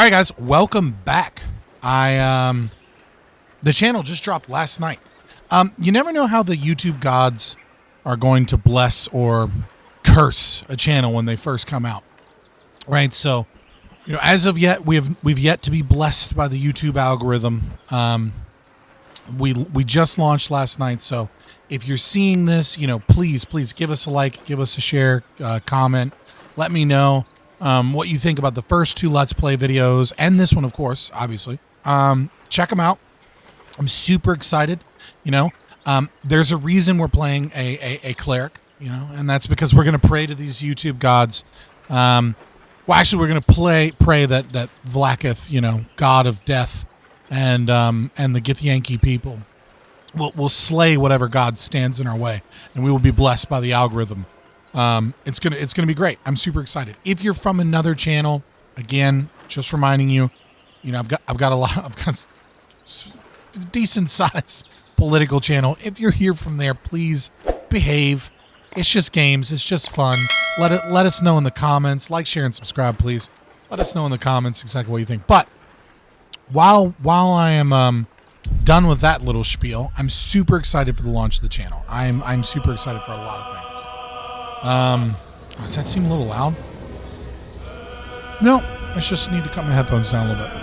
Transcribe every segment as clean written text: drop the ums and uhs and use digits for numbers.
All right, guys, welcome back. The channel just dropped last night. You never know how the YouTube gods are going to bless or curse a channel when they first come out, right? So, you know, as of yet, we've yet to be blessed by the YouTube algorithm. We just launched last night, so if you're seeing this, you know, please give us a like, give us a share, comment, let me know what you think about the first two Let's Play videos and this one, of course, obviously. Check them out. I'm super excited. You know, there's a reason we're playing a cleric, you know, and that's because we're going to pray to these YouTube gods. Well, actually, we're going to pray that VLAAKITH, you know, god of death, and the Githyanki people will slay whatever god stands in our way, and we will be blessed by the algorithm. It's gonna be great. I'm super excited. If you're from another channel, again, just reminding you, you know, I've got a decent size political channel. If you're here from there, please behave. It's just games. It's just fun. Let us know in the comments. Like, share, and subscribe, please. Let us know in the comments exactly what you think. But while I am done with that little spiel, I'm super excited for the launch of the channel. I'm super excited for a lot of things. Does that seem a little loud? No, I just need to cut my headphones down a little bit.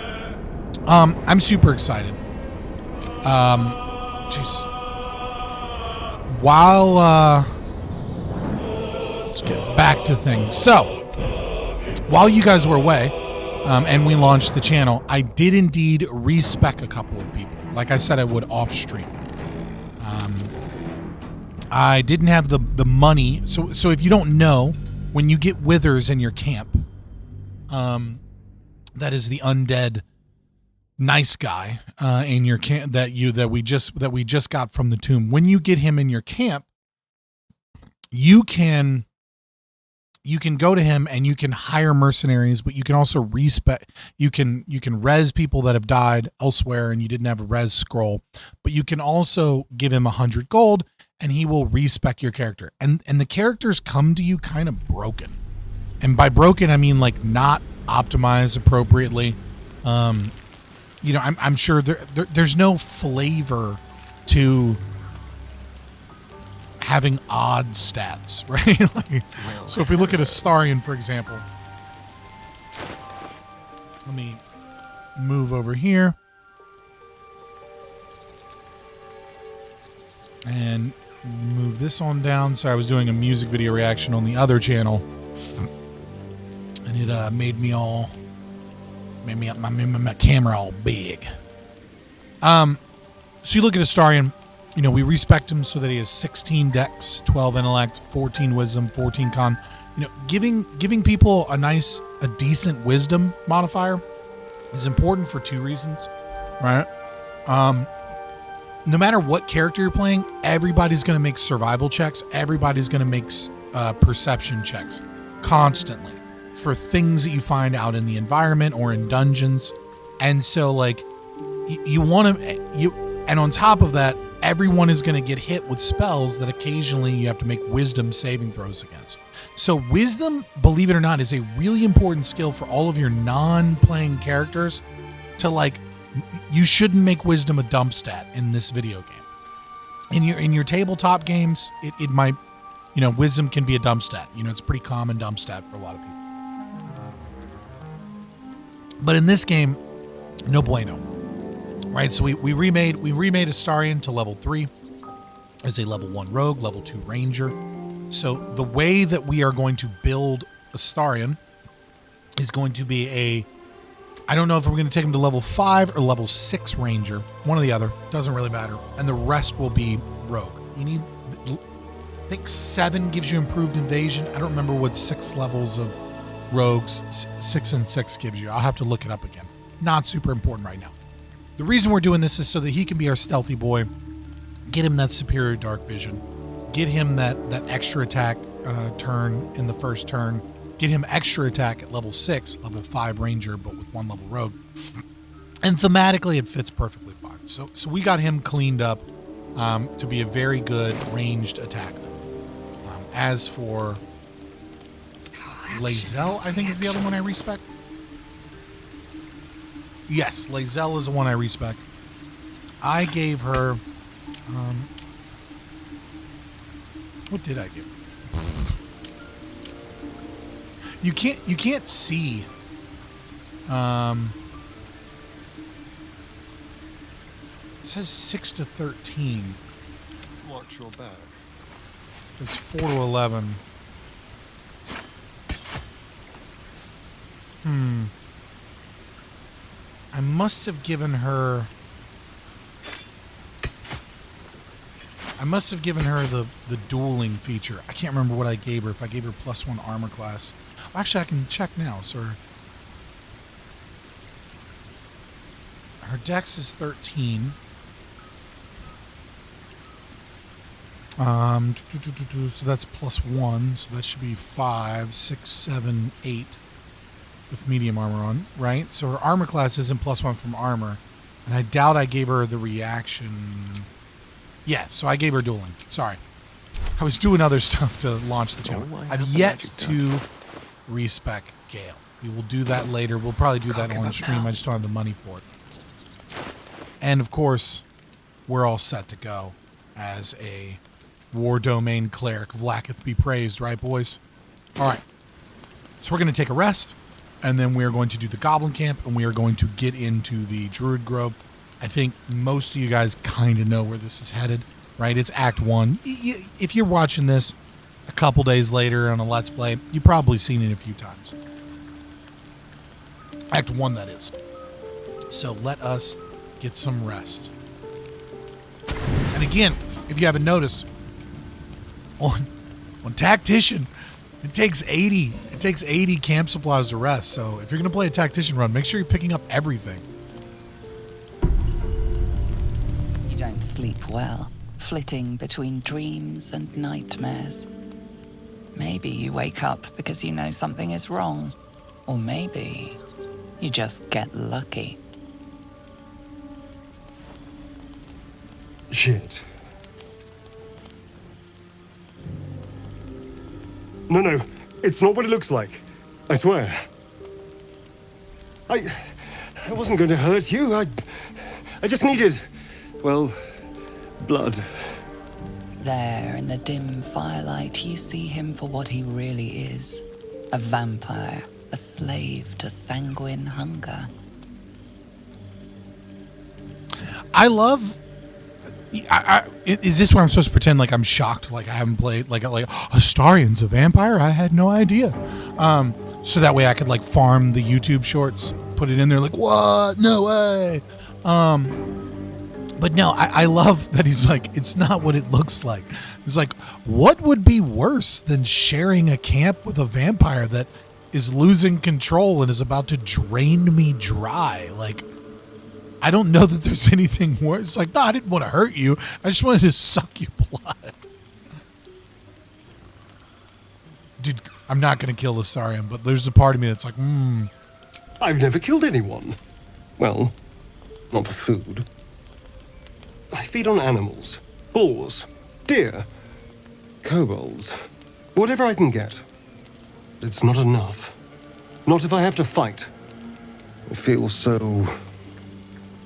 I'm super excited. Jeez. Let's get back to things. So, while you guys were away, and we launched the channel, I did indeed respec a couple of people. Like I said I would off stream. I didn't have the money. So if you don't know, when you get withers in your camp, that is the undead nice guy in your camp that we just got from the tomb. When you get him in your camp, you can go to him and you can hire mercenaries, but you can also respec. You can res people that have died elsewhere and you didn't have a res scroll, but you can also give him 100 gold and he will respec your character. And the characters come to you kind of broken. And by broken, I mean like not optimized appropriately. You know, I'm sure there's no flavor to having odd stats, right? Like, so if we look at Astarion, for example, let me move over here and move this on down. So I was doing a music video reaction on the other channel, and it made my camera all big. So you look at Astarion, you know, we respect him so that he has 16 dex, 12 intellect, 14 wisdom, 14 con. You know, giving people a decent wisdom modifier is important for two reasons, right? No matter what character you're playing, everybody's going to make survival checks. Everybody's going to make perception checks constantly for things that you find out in the environment or in dungeons. And so, like, you want to, and on top of that, everyone is going to get hit with spells that occasionally you have to make wisdom saving throws against. So wisdom, believe it or not, is a really important skill for all of your non-playing characters to, like, you shouldn't make wisdom a dump stat in this video game. In your tabletop games, it might, you know, wisdom can be a dump stat. You know, it's a pretty common dump stat for a lot of people. But in this game, no bueno. Right? So we remade Astarion to level 3 as a level 1 rogue, level 2 ranger. So the way that we are going to build Astarion is going to be I don't know if we're going to take him to level 5 or level 6 ranger. One or the other. Doesn't really matter. And the rest will be rogue. You need, I think 7 gives you improved invasion. I don't remember what 6 levels of rogues 6 and 6 gives you. I'll have to look it up again. Not super important right now. The reason we're doing this is so that he can be our stealthy boy, get him that superior dark vision, get him that extra attack turn in the first turn, get him extra attack at level 6, level 5 ranger, but with 1 level rogue. And thematically, it fits perfectly fine. So we got him cleaned up to be a very good ranged attacker. As for lae'zel, I think is the other one I respect. Yes, lae'zel is the one I respec. I gave her... what did I give her? You can't see... it says 6 to 13. Watch your back. It's 4 to 11. I must have given her... the dueling feature. I can't remember what I gave her. If I gave her +1 armor class. Actually, I can check now, sir. Her dex is 13. So that's +1. So that should be 5, 6, 7, 8 with medium armor on, right? So her armor class isn't +1 from armor. And I doubt I gave her the reaction. Yeah, so I gave her dueling. Sorry. I was doing other stuff to launch the channel. I've yet to respec Gale. We will do that later. We'll probably do that on stream. I just don't have the money for it. And of course, we're all set to go as a war domain cleric. Vlaakith be praised, right, boys? All right. So we're going to take a rest, and then we're going to do the goblin camp, and we are going to get into the druid grove. I think most of you guys kind of know where this is headed, right? It's Act 1. If you're watching this a couple days later on a Let's Play, you've probably seen it a few times. Act 1, that is. So let us get some rest. And again, if you haven't noticed, on Tactician, it takes 80 camp supplies to rest. So if you're going to play a Tactician run, make sure you're picking up everything. You don't sleep well, flitting between dreams and nightmares. Maybe you wake up because you know something is wrong. Or maybe you just get lucky. Shit. No, it's not what it looks like. I swear. I wasn't going to hurt you. I just needed, well, blood. There, in the dim firelight, you see him for what he really is. A vampire, a slave to sanguine hunger. I love... is this where I'm supposed to pretend like I'm shocked, like I haven't played, like Astarion's a vampire? I had no idea. So that way I could like farm the YouTube shorts, put it in there like, what? No way. But no, I love that he's like, it's not what it looks like. It's like, what would be worse than sharing a camp with a vampire that is losing control and is about to drain me dry? Like, I don't know that there's anything worse. It's like, no, I didn't want to hurt you. I just wanted to suck your blood. Dude, I'm not going to kill Astarion, but there's a part of me that's like, I've never killed anyone. Well, not for food. I feed on animals. Boars. Deer. Kobolds. Whatever I can get. It's not enough. Not if I have to fight. I feel so...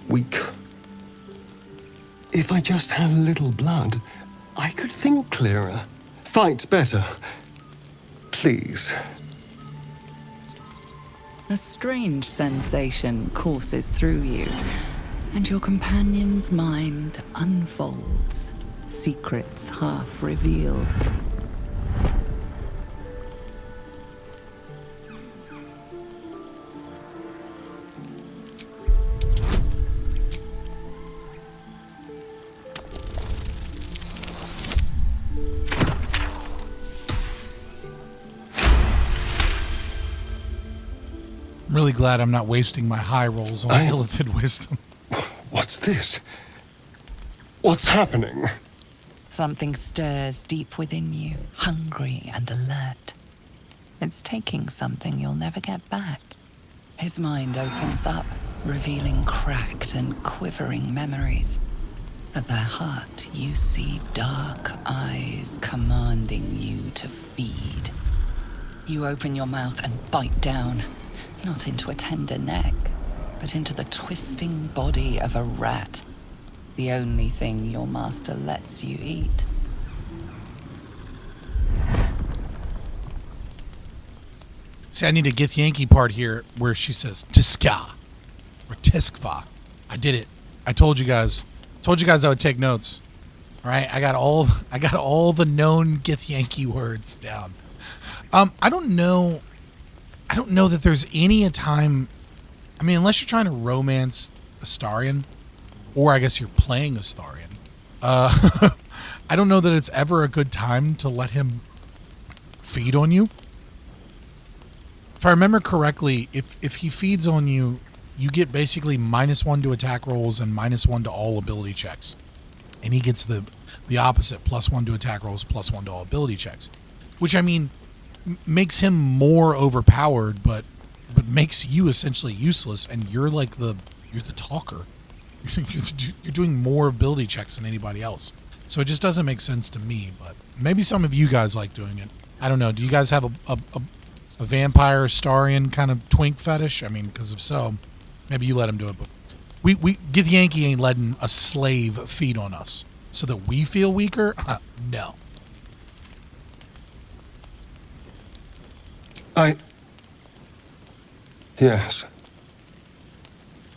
weak. If I just had a little blood, I could think clearer, fight better. Please. A strange sensation courses through you, and your companion's mind unfolds, secrets half revealed. I'm really glad I'm not wasting my high rolls on illithid wisdom. What's this? What's happening? Something stirs deep within you, hungry and alert. It's taking something you'll never get back. His mind opens up, revealing cracked and quivering memories. At their heart, you see dark eyes commanding you to feed. You open your mouth and bite down, not into a tender neck, but into the twisting body of a rat, the only thing your master lets you eat. See, I need a Githyanki part here where she says Tiska or Tiskva. I did it. I told you guys. I would take notes. All right, I got all the known Githyanki words down. I don't know that there's any time. I mean, unless you're trying to romance Astarion, or I guess you're playing Astarion. I don't know that it's ever a good time to let him feed on you. If I remember correctly, if he feeds on you, you get basically -1 to attack rolls and -1 to all ability checks. And he gets the opposite, +1 to attack rolls, +1 to all ability checks. Which, I mean, makes him more overpowered, but makes you essentially useless, and you're the talker. You're doing more ability checks than anybody else. So it just doesn't make sense to me, but maybe some of you guys like doing it. I don't know. Do you guys have a vampire Astarion kind of twink fetish? I mean, because if so, maybe you let him do it. But we Githyanki ain't letting a slave feed on us so that we feel weaker. No.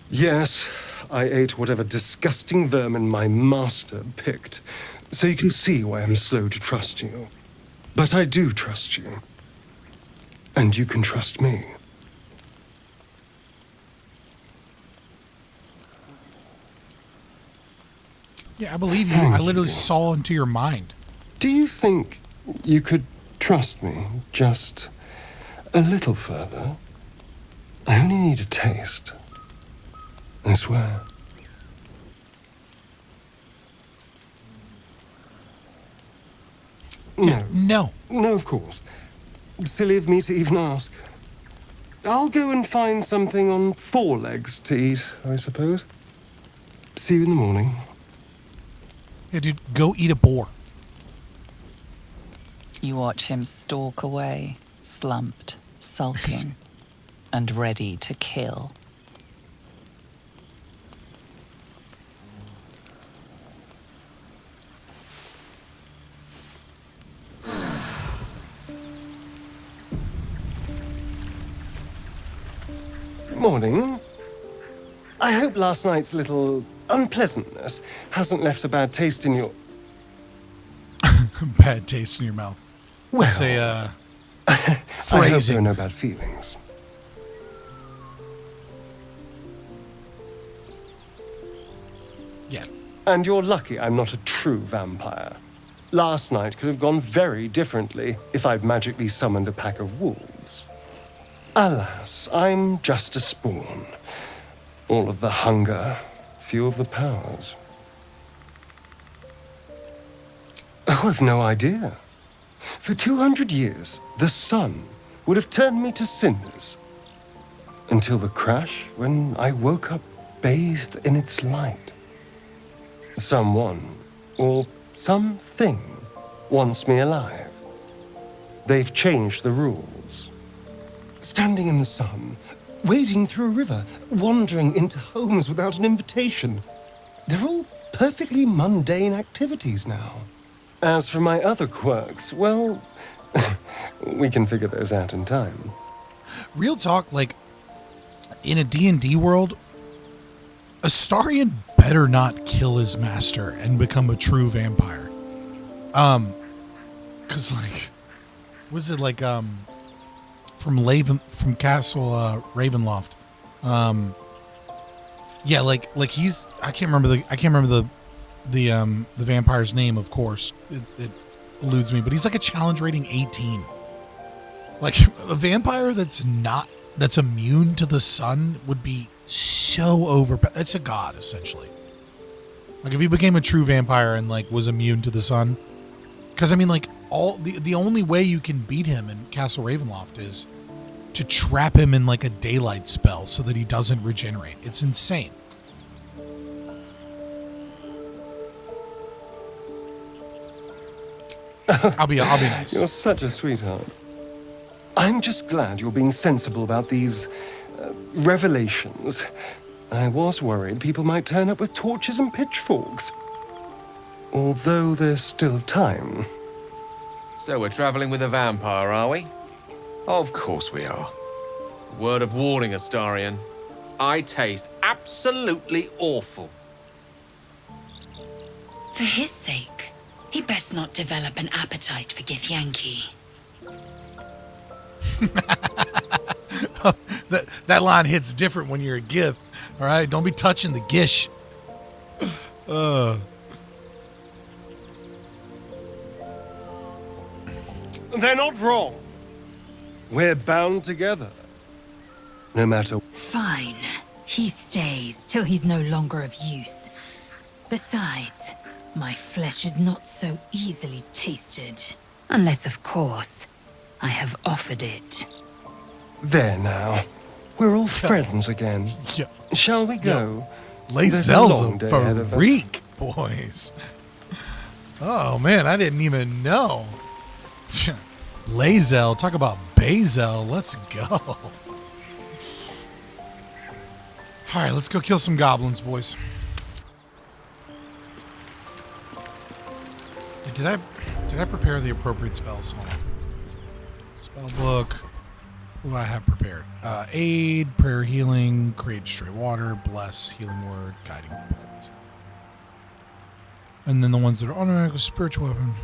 Yes, I ate whatever disgusting vermin my master picked, so you can see why I'm slow to trust you. But I do trust you. And you can trust me. Yeah, I believe you. I literally saw into your mind. Do you think you could trust me just a little further? I only need a taste. I swear. No. No, of course. Silly of me to even ask. I'll go and find something on 4 legs to eat, I suppose. See you in the morning. Yeah, dude, go eat a boar. You watch him stalk away, slumped, sulking, and ready to kill. Morning. I hope last night's little unpleasantness hasn't left a bad taste in your... Bad taste in your mouth. Well, That's a I hope phrasing. there are no bad feelings. Yeah. And you're lucky I'm not a true vampire. Last night could have gone very differently if I'd magically summoned a pack of wolves. Alas, I'm just a spawn. All of the hunger, few of the powers. Oh, I've no idea. For 200 years, the sun would have turned me to cinders. Until the crash, when I woke up bathed in its light. Someone, or something, wants me alive. They've changed the rules. Standing in the sun, wading through a river, wandering into homes without an invitation. They're all perfectly mundane activities now. As for my other quirks, well, we can figure those out in time. Real talk, like, in a D&D world, Astarion better not kill his master and become a true vampire. Cause like, was it like, from Castle Ravenloft? Yeah, like he's, I can't remember the vampire's name, of course. It eludes me, but he's like a challenge rating 18. Like, a vampire that's immune to the sun would be so it's a god, essentially. Like, if he became a true vampire and like was immune to the sun, because I mean, like, the only way you can beat him in Castle Ravenloft is to trap him in like a daylight spell so that he doesn't regenerate. It's insane. I'll be nice. You're such a sweetheart. I'm just glad you're being sensible about these revelations. I was worried people might turn up with torches and pitchforks. Although there's still time. So we're traveling with a vampire, are we? Of course we are. Word of warning, Astarion. I taste absolutely awful. For his sake, he best not develop an appetite for Githyanki. That line hits different when you're a Gith. All right, don't be touching the gish. They're not wrong. We're bound together. No matter. Fine. He stays till he's no longer of use. Besides, my flesh is not so easily tasted. Unless, of course, I have offered it. There now. We're all friends again. Yeah. Shall we go? lae'zel's long day a ahead of us. freak, boys. Oh, man, I didn't even know. lae'zel, talk about Bazel. Let's go. All right, let's go kill some goblins, boys. Did I prepare the appropriate spells? Hold on. Spell book. What do I have prepared? Aid, prayer, healing, create, destroy water, bless, healing word, guiding bolt. And then the ones that are automatic, spiritual weapon.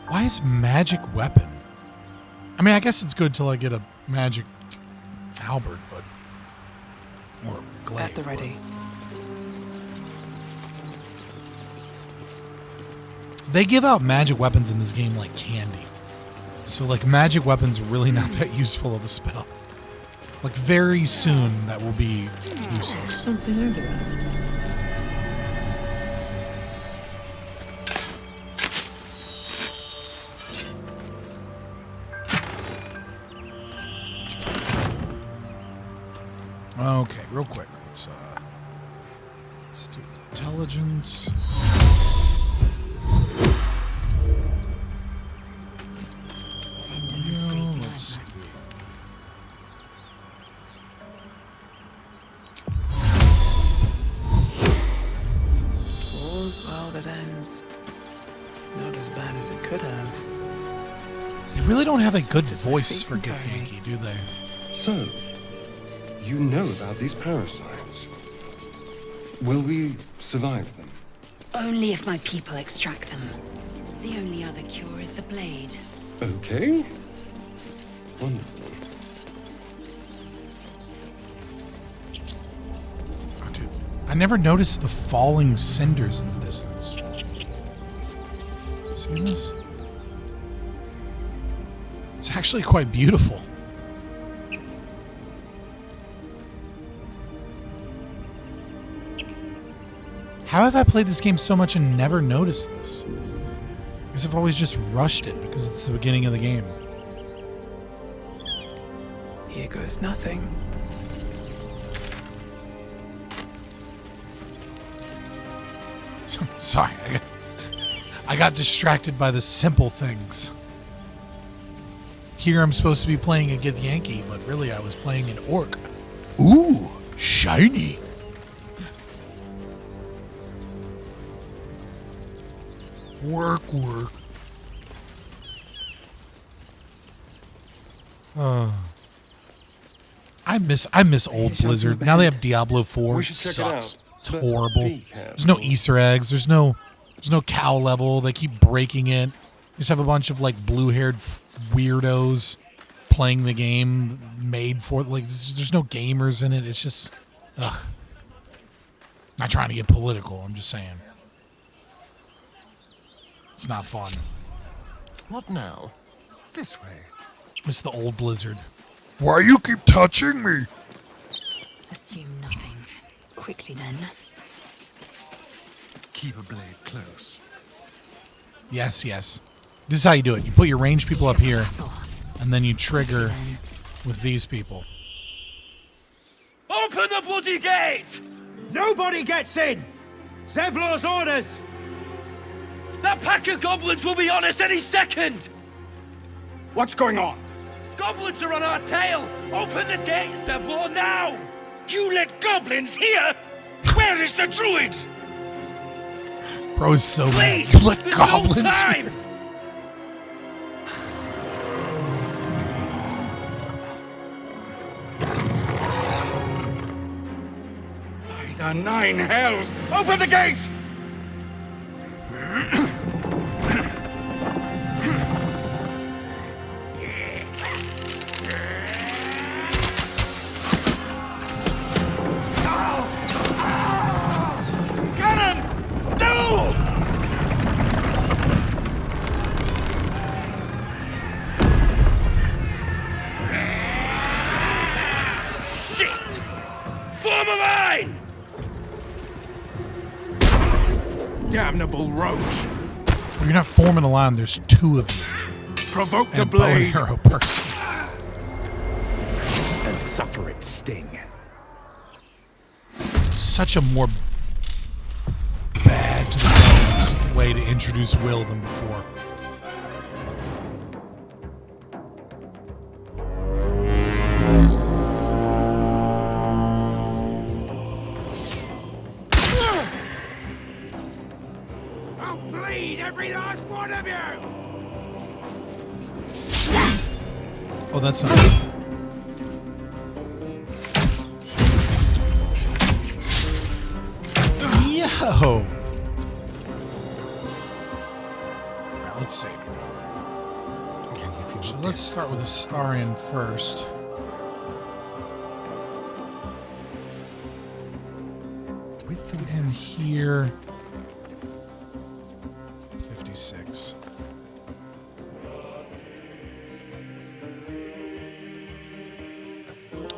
Why is magic weapon? I mean, I guess it's good till I get a magic halberd, but or glaive. At the ready. They give out magic weapons in this game like candy. So, like, magic weapons really not that useful of a spell. Like, very soon that will be useless. Something over there. Okay, real quick. Let's do intelligence. Indolence breeds madness. All's well that ends. Not as bad as it could have. They really don't have a good voice for Githyanki, do they? So, you know about these parasites. Will we survive them? Only if my people extract them. The only other cure is the blade. Okay. Wonderful. Oh, dude, I never noticed the falling cinders in the distance. See this? It's actually quite beautiful. How have I played this game so much and never noticed this? Because I've always just rushed it because it's the beginning of the game. Here goes nothing. Sorry, I got distracted by the simple things. Here I'm supposed to be playing a Githyanki, but really I was playing an orc. Ooh, shiny. Work. I miss old Blizzard. Now they have Diablo 4. We It should check it sucks. out. It's But horrible. be careful. There's no Easter eggs. There's no cow level. They keep breaking it. They just have a bunch of like blue-haired weirdos playing the game made for like. There's no gamers in it. It's just, ugh. Not trying to get political. I'm just saying. It's not fun. What now? This way. Miss the old Blizzard. Why you keep touching me? Assume nothing. Quickly then. Keep a blade close. Yes. This is how you do it. You put your ranged people up here, and then you trigger with these people. Open the bloody gate! Nobody gets in! Zevlor's orders! That pack of goblins will be on us any second! What's going on? Goblins are on our tail! Open the gate, Zevlor, now! You let goblins here? Where is the druid? Bro is so mad. Please! You let there's goblins no in. time! By the 9 hells! Open the gate! Cannon! No! Shit! Form a line! Damnable roach! You're not forming a line. There's 2 of you. Provoke the And bow and blade arrow person. and suffer its sting. Such a more bad to the bones way to introduce Will than before. I'll bleed every last one of you! Oh, that's not. Yo! Alright, let's see. Can you feel So the let's start with Astarion first. With Put him here. 56.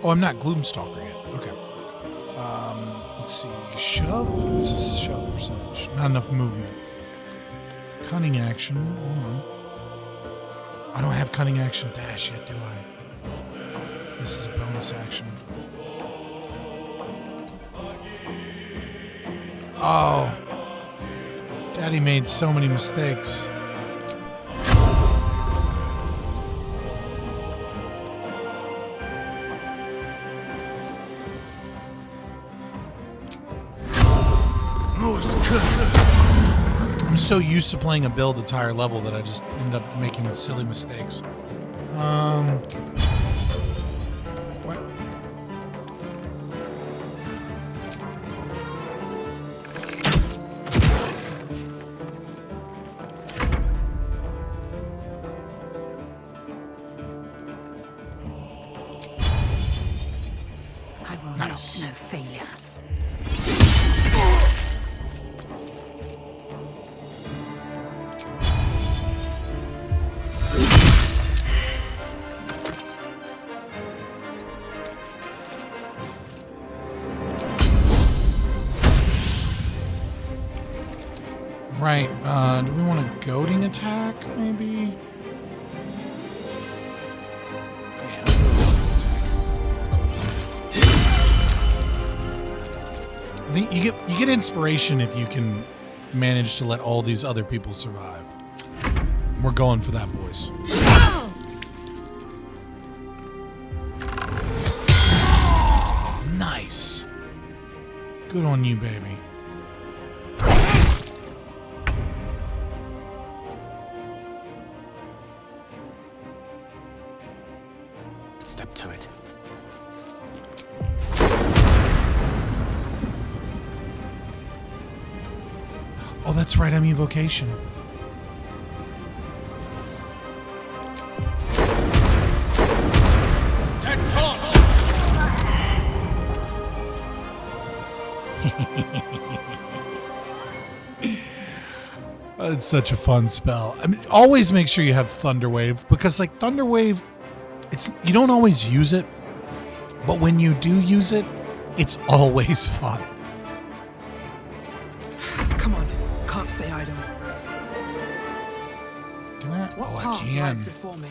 Oh, I'm not Gloomstalker yet. Okay. Let's see. Shove? What's this shove percentage? Not enough movement. Cunning action. Hold on. I don't have cunning action dash yet, do I? This is a bonus action. Oh. Daddy made so many mistakes. I'm so used to playing a build that's higher level that I just end up making silly mistakes. What? I will Nice. not know failure. Right, do we want a goading attack, maybe? Yeah, I think you get inspiration if you can manage to let all these other people survive. We're going for that, boys. Nice. Good on you, baby. Step to it. Oh, that's right, I'm evocation. It's such a fun spell. I mean, always make sure you have Thunderwave, because like Thunderwave, you don't always use it, but when you do use it, it's always fun. Come on, can't stay idle. Can I? What Oh, I path lies can. before me?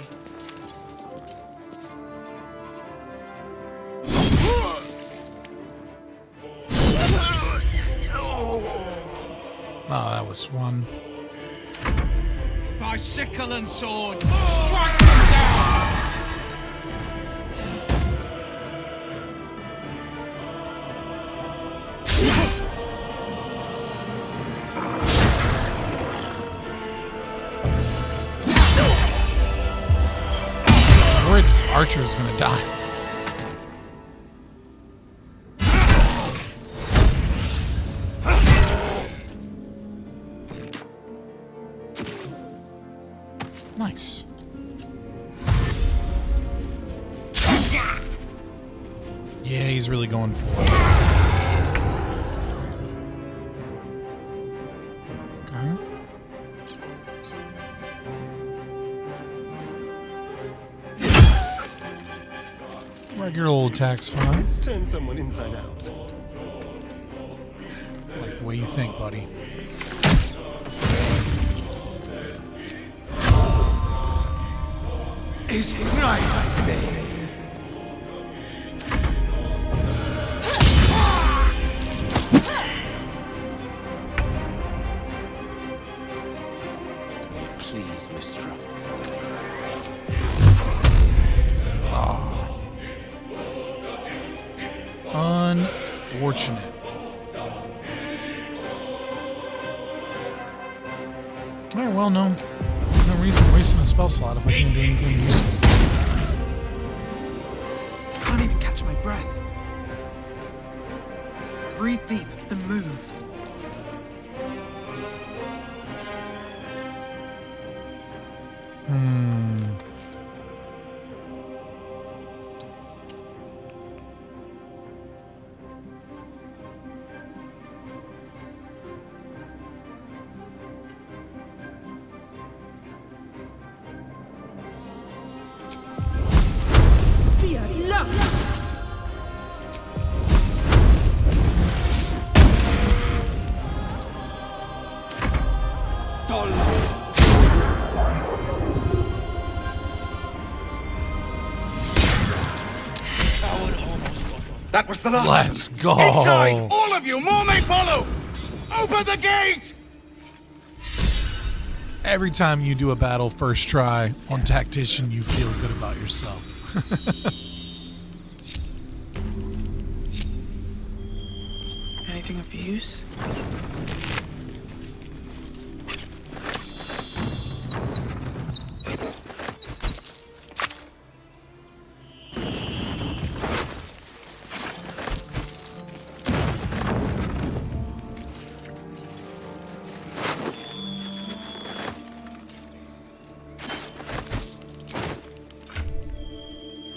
Oh, that was fun. By sickle and sword, strike them down! Archer's gonna die. Nice. Yeah, he's really going for it. Okay. Regular old attack's fine. Let's turn someone inside out. Like the way you think, buddy. Is right, baby. Please, Mistra. Unfortunate. Alright, well, no reason wasting a spell slot if I can't do anything useful. Can't even catch my breath. Breathe deep and move. That was the last. Let's go. Inside, all of you, more may follow. Open the gate. Every time you do a battle first try on Tactician, you feel good about yourself. Anything of use?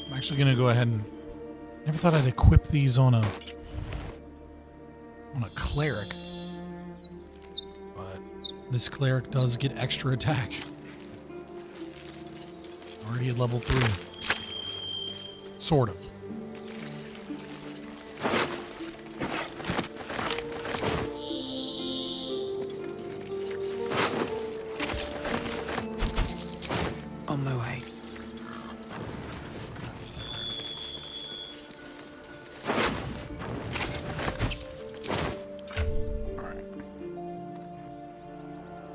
I'm actually gonna go ahead and never thought I'd equip these on a cleric, but this cleric does get extra attack. Already at level 3, sort of. On my way.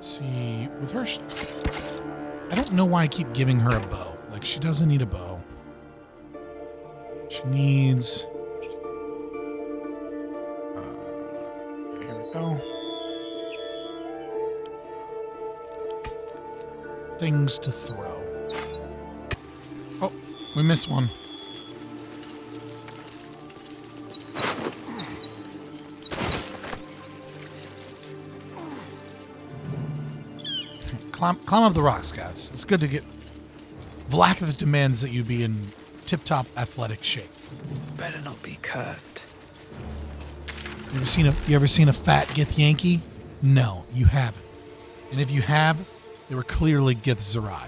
See, with her, I don't know why I keep giving her a bow. Like, she doesn't need a bow. She needs... here we go. Things to throw. Oh, we missed one. Climb up the rocks, guys. It's good to get... Vlaakith demands that you be in tip-top athletic shape. Better not be cursed. You ever seen a fat Githyanki? No, you haven't. And if you have, they were clearly Githzerai.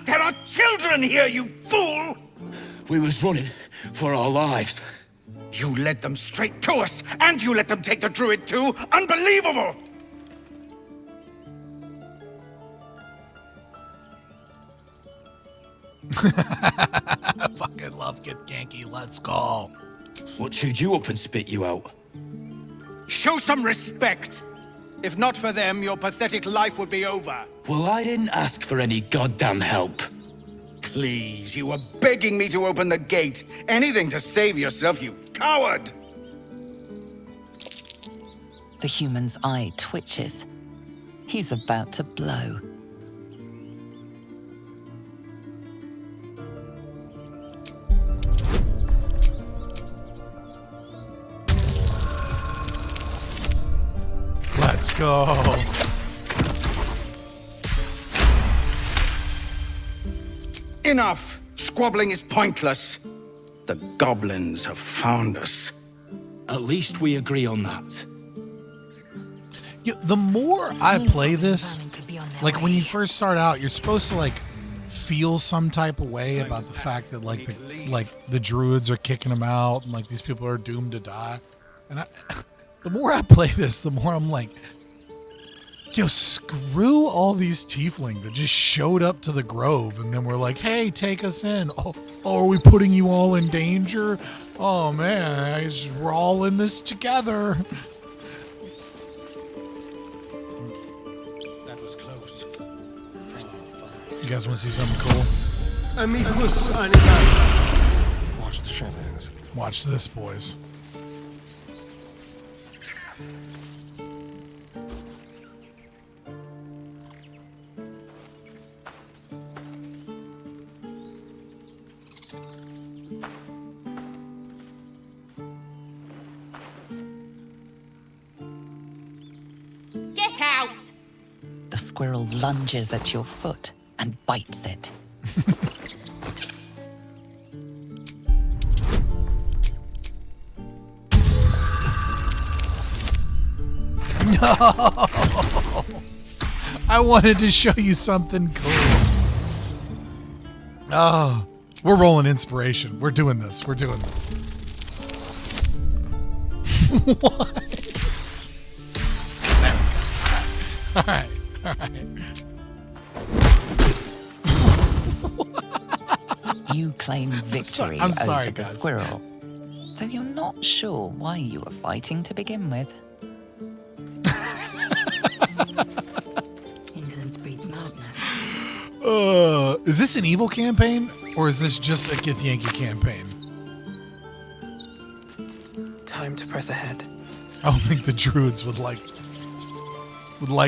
There are children here, you fool! We was running for our lives. You led them straight to us, and you let them take the druid too? Unbelievable! I fucking love Githyanki. Let's go. What chewed you up and spit you out? Show some respect. If not for them, your pathetic life would be over. Well, I didn't ask for any goddamn help. Please, you were begging me to open the gate. Anything to save yourself, you coward! The human's eye twitches. He's about to blow. Let's go. Enough! Squabbling is pointless. The goblins have found us. At least we agree on that. Yeah, the more I play this, like when you first start out, you're supposed to like feel some type of way about the fact that like the druids are kicking them out and like these people are doomed to die. And the more I play this, the more I'm like, yo, screw all these tiefling that just showed up to the grove and then we're like, hey, take us in. Oh, are we putting you all in danger? Oh man, we're all in this together. That was close. You guys want to see something cool? Amicus animae. Watch the shadows. Watch this, boys. Get out! The squirrel lunges at your foot and bites it. No! I wanted to show you something cool. Oh, we're rolling inspiration. We're doing this. We're doing this. What? All right. All right. You claim victory I'm sorry, over the guys. squirrel, though you're not sure why you were fighting to begin with. Indolence breeds madness. Is this an evil campaign or is this just a Githyanki campaign? Time to press ahead. I don't think the druids would like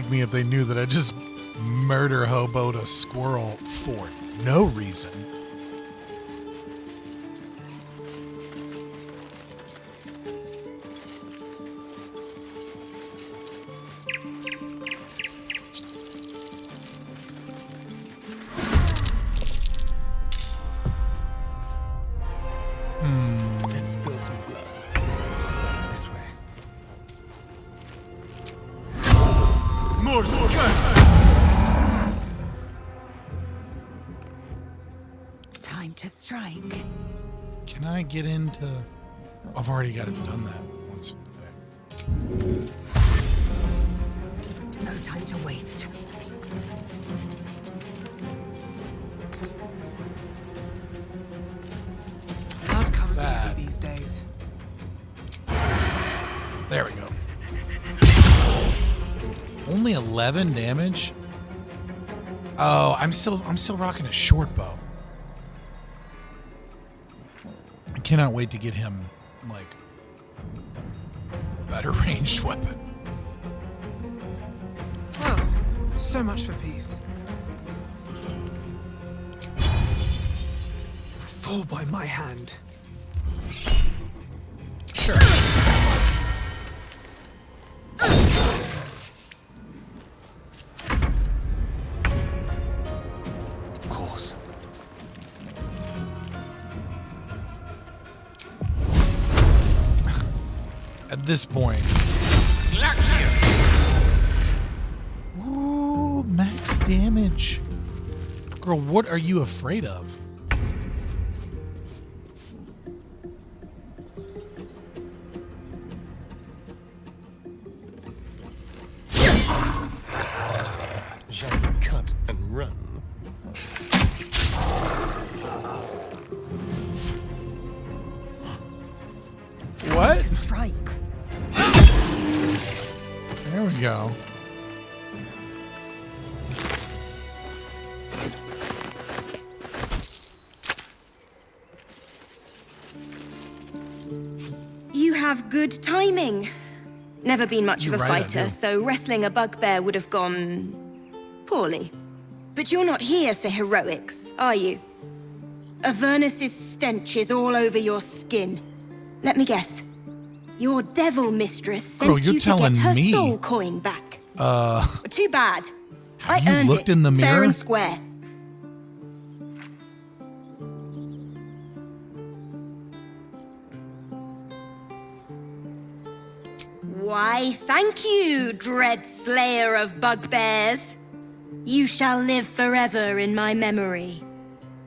me if they knew that I just murder hoboed a squirrel for no reason. Let's spill some blood. This way. Time to strike. Can I get into... I've already got it done that once. No time to waste. Blood comes That. easy these days. There we go. Only 11 damage? Oh, I'm still rocking a short bow. I cannot wait to get him like a better ranged weapon. Oh, so much for peace. Fall by my hand. Sure. Of course. At this point. Ooh, max damage. Girl, what are you afraid of? Shall we cut and run? What? Strike. There we go. You have good timing. Never been much of a You're right, I fighter, do. so wrestling a bugbear would have gone poorly. But you're not here for heroics, are you? Avernus's stench is all over your skin. Let me guess. Your devil mistress Girl, sent you're you to telling get her me. soul coin back. Too bad. Have I you earned looked it, in the fair mirror? and square. Why, thank you, dread slayer of bugbears. You shall live forever in my memory.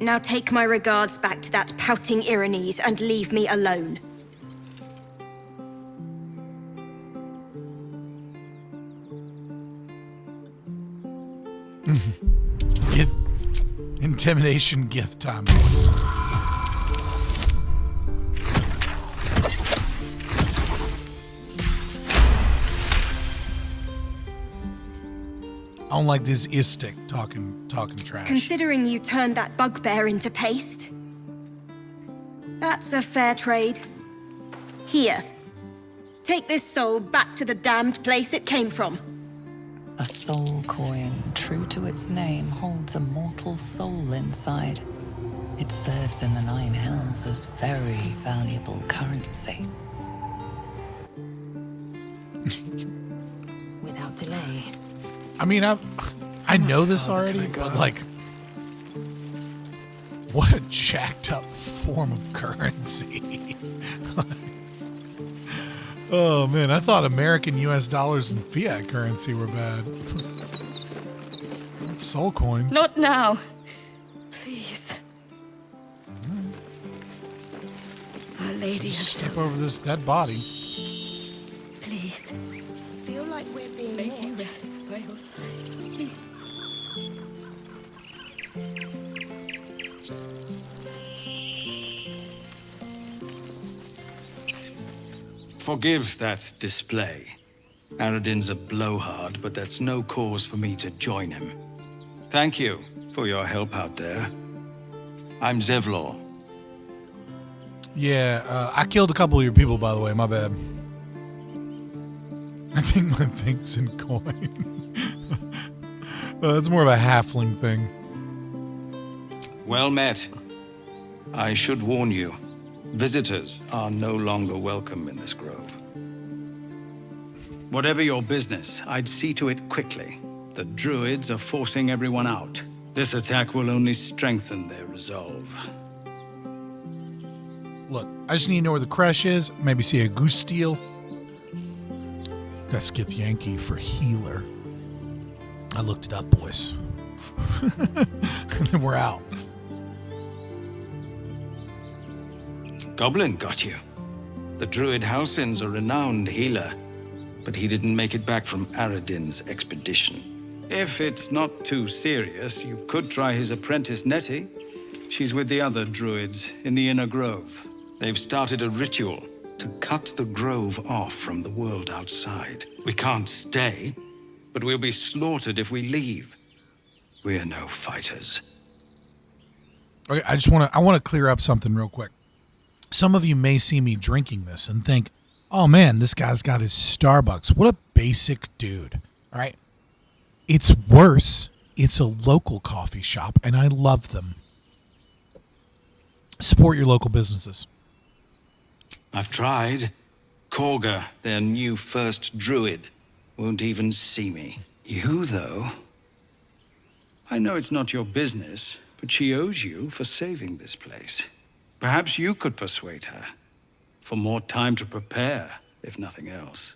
Now take my regards back to that pouting Irenes and leave me alone. Intimidation gift time, boys. I don't like this istic talking trash. Considering you turned that bugbear into paste. That's a fair trade. Here. Take this soul back to the damned place it came from. A soul coin, true to its name, holds a mortal soul inside. It serves in the Nine Hells as very valuable currency. Without delay. I mean, I know this already, but like, what a jacked up form of currency. Oh man, I thought American US dollars and fiat currency were bad. Soul coins. Not now. Please. Our Lady of Step over this dead body. Please. Feel like we're being Make you rest by your side. Please. Forgive that display. Aradin's a blowhard, but that's no cause for me to join him. Thank you for your help out there. I'm Zevlor. Yeah, I killed a couple of your people, by the way. My bad. I think my thing's in coin. It's more of a halfling thing. Well met. I should warn you, visitors are no longer welcome in this grove. Whatever your business, I'd see to it quickly. The druids are forcing everyone out. This attack will only strengthen their resolve. Look, I just need to know where the creche is. Maybe see a goose steal. That's Githyanki for healer. I looked it up, boys. And then we're out. Goblin got you. The druid Halsin's a renowned healer, but he didn't make it back from Aradin's expedition. If it's not too serious, you could try his apprentice Nettie. She's with the other druids in the inner grove. They've started a ritual to cut the grove off from the world outside. We can't stay, but we'll be slaughtered if we leave. We're no fighters. Okay, I want to clear up something real quick. Some of you may see me drinking this and think, oh man, this guy's got his Starbucks. What a basic dude. All right. It's worse. It's a local coffee shop, and I love them. Support your local businesses. I've tried. Korga, their new first druid, won't even see me. You, though? I know it's not your business, but she owes you for saving this place. Perhaps you could persuade her. For more time to prepare, if nothing else.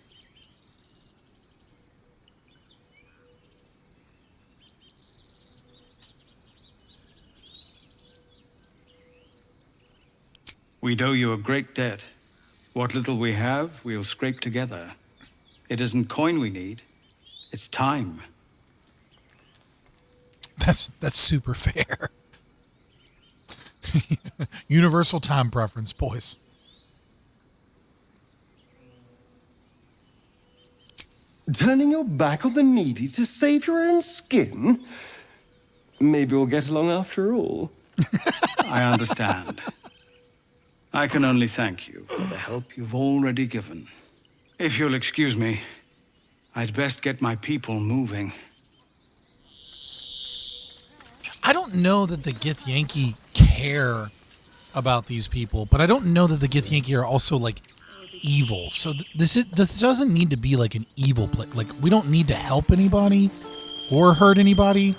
We'd owe you a great debt. What little we have, we'll scrape together. It isn't coin we need, it's time. That's super fair. Universal time preference, boys. Turning your back on the needy to save your own skin? Maybe we'll get along after all. I understand. I can only thank you for the help you've already given. If you'll excuse me, I'd best get my people moving. I don't know that the Githyanki care about these people, but I don't know that the Githyanki are also like evil. So this doesn't need to be like an evil place. Like, we don't need to help anybody or hurt anybody.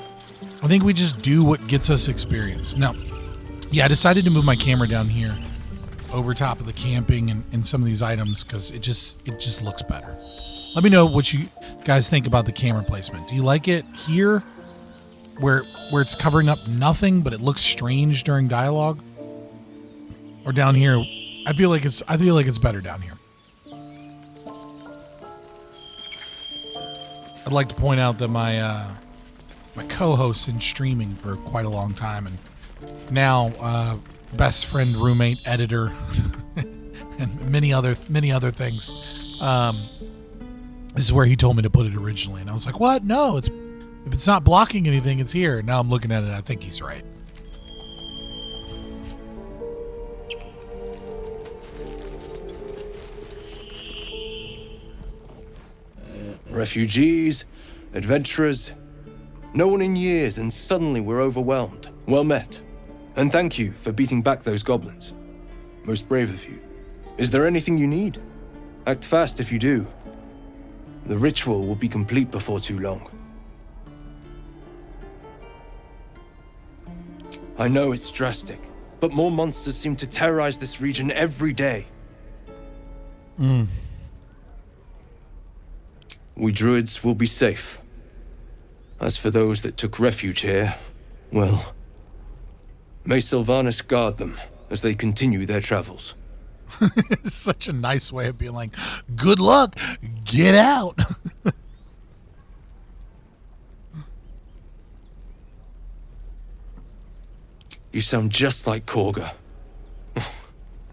I think we just do what gets us experience. Now, yeah, I decided to move my camera down here over top of the camping and some of these items because it just looks better. Let me know what you guys think about the camera placement. Do you like it here where it's covering up nothing but it looks strange during dialogue? Or down here? I feel like it's better down here. I'd like to point out that my co-host's been streaming for quite a long time, and now best friend, roommate, editor, and many other things. This is where he told me to put it originally, and I was like, "What? No, if it's not blocking anything, it's here." Now I'm looking at it, I think he's right. Refugees, adventurers, no one in years, and suddenly we're overwhelmed. Well met. And thank you for beating back those goblins. Most brave of you. Is there anything you need? Act fast if you do. The ritual will be complete before too long. I know it's drastic, but more monsters seem to terrorize this region every day. We druids will be safe. As for those that took refuge here, well, may Sylvanas guard them as they continue their travels. It's such a nice way of being like, good luck, get out. You sound just like Korga.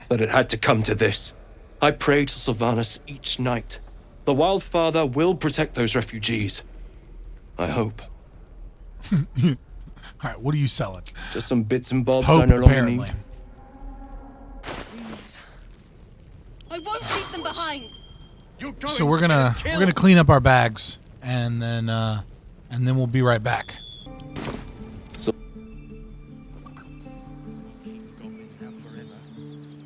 But it had to come to this. I pray to Sylvanas each night. The Wildfather will protect those refugees. I hope. All right, what are you selling? Just some bits and bobs Hope, I no longer apparently. need. I won't leave them behind. So we're gonna clean up our bags and then we'll be right back.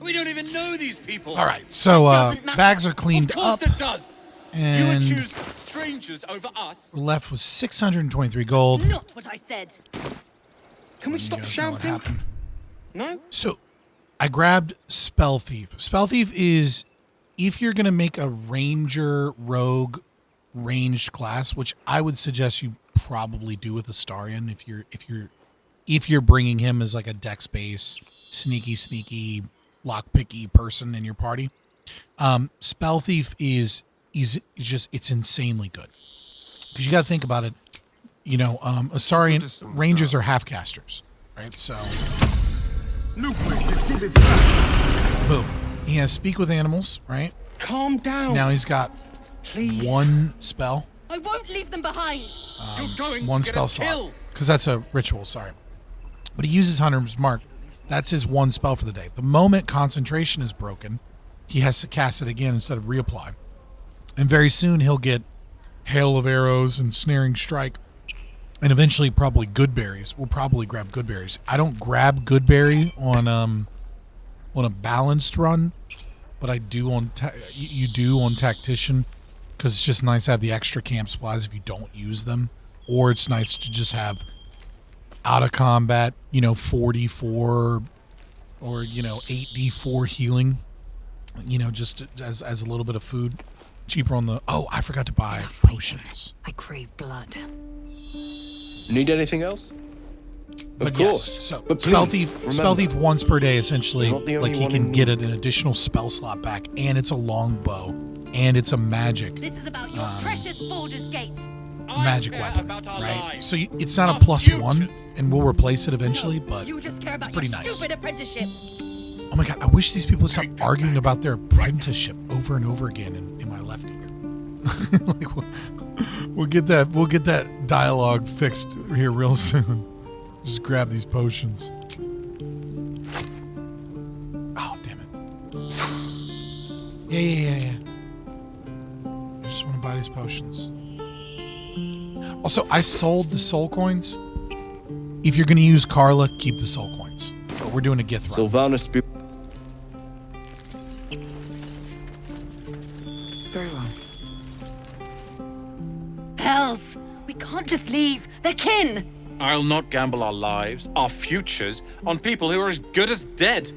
We don't even know these people. All right, so bags are cleaned up, Of course it does. and You would choose strangers over us. we're left with 623 gold. Not what I said. Can we You stop guys know what shouting? happened. No? So I grabbed Spell Thief. Spell Thief is if you're gonna make a ranger rogue ranged class, which I would suggest you probably do with Astarion if you're bringing him as like a dex base sneaky lockpicky person in your party. Spell Thief is just, it's insanely good because you got to think about it. You know, Astarion rangers are half casters, right? So boom, he has speak with animals, right? Calm down. Now he's got one spell, I won't leave them behind. You're going one to get spell us slot killed. because that's a ritual. Sorry, but he uses Hunter's Mark. That's his one spell for the day. The moment concentration is broken, he has to cast it again instead of reapply. And very soon he'll get Hail of Arrows and Snaring Strike. And eventually probably Good Berries. We'll probably grab Good Berries. I don't grab Good Berry on a balanced run, but I do on you do on Tactician because it's just nice to have the extra camp supplies if you don't use them. Or it's nice to just have out of combat, 44 or 8d4 healing, just as a little bit of food. Cheaper on the I forgot to buy potions. I crave blood. Need anything else? But Of course. yes, so But Spell please, Thief once per day essentially, You're not the only like he one can in get an additional spell slot back, and it's a longbow, and it's a magic This is about your precious Baldur's Gate. magic care weapon, about our right? lives, So it's not our a +1, futures. and we'll replace it eventually, but You just care about pretty your nice. stupid apprenticeship. Oh my god, I wish these people would stop arguing about their apprenticeship over and over again in my left ear. Like, we'll get that dialogue fixed here real soon. Just grab these potions. Oh, damn it. Yeah. I just want to buy these potions. Also, I sold the soul coins. If you're going to use Carla, keep the soul coins. But we're doing a Gith run. Sylvanas. Very well. Hells! We can't just leave. They're kin! I'll not gamble our lives, our futures, on people who are as good as dead.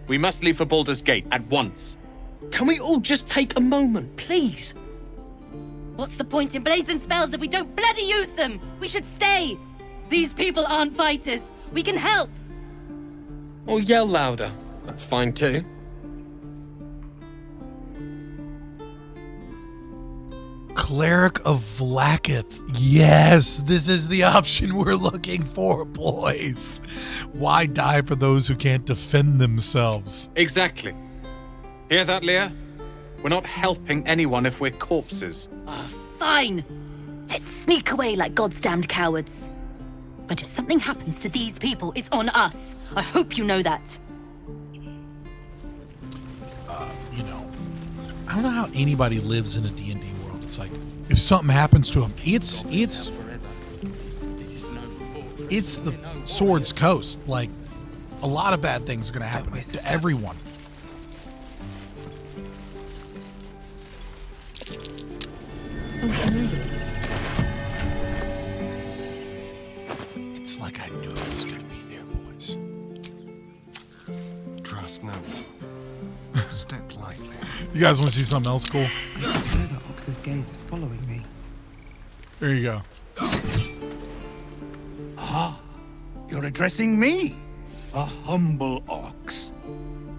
We must leave for Baldur's Gate at once. Can we all just take a moment, please? What's the point in blazing spells if we don't bloody use them? We should stay! These people aren't fighters. We can help! Or yell louder. That's fine too. Cleric of VLAAKITH. Yes, this is the option we're looking for, boys. Why die for those who can't defend themselves? Exactly. Hear that, Leah? We're not helping anyone if we're corpses. Fine! Let's sneak away like God's damned cowards. But if something happens to these people, it's on us. I hope you know that. I don't know how anybody lives in a D&D world. It's like, if something happens to them, it's the Sword's Coast. Like, a lot of bad things are going to happen to everyone. It's like I knew it was going to be there, boys. Trust no one. Step lightly. You guys want to see something else cool? I can hear that Ox's gaze is following me. There you go. Ah, you're addressing me, a humble ox.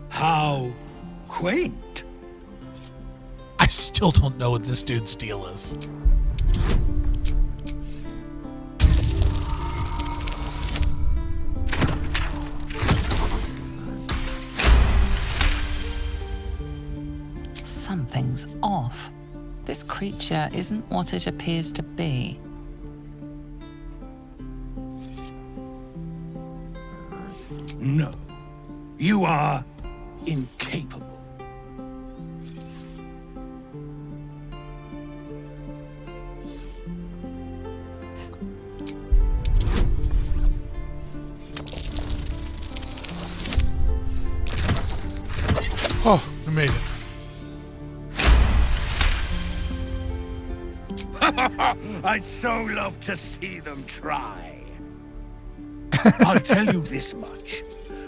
How quaint. I still don't know what this dude's deal is. Something's off. This creature isn't what it appears to be. No, you are incapable. Oh, I made it. I'd so love to see them try. I'll tell you this much.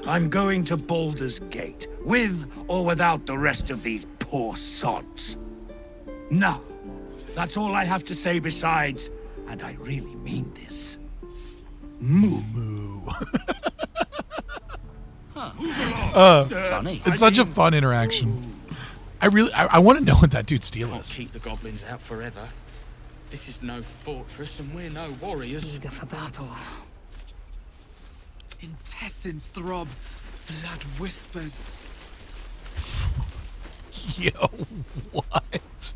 I'm going to Baldur's Gate, with or without the rest of these poor sods. Now, that's all I have to say besides, and I really mean this, moo. Funny. It's such a fun interaction. I want to know what that dude's deal is. Keep the goblins out forever. This is no fortress and we're no warriors. Eager for battle. Intestines throb, blood whispers. Yo, what?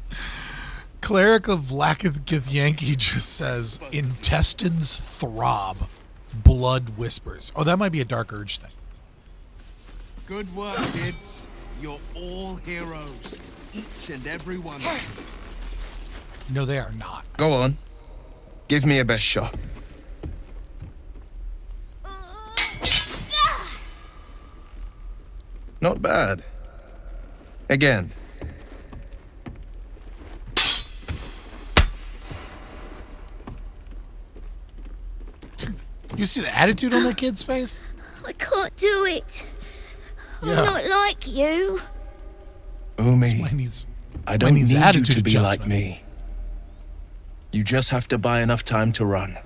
Cleric of VLAAKITH Githyanki just says, intestines throb, blood whispers. Oh, that might be a Dark Urge thing. Good work, kids. You're all heroes. Each and every one of you. No, they are not. Go on. Give me a best shot. Not bad. Again. You see the attitude on that kid's face? I can't do it. Yeah. I'm not like you. Umi, I don't need you attitude to be like adjustment. me. You just have to buy enough time to run.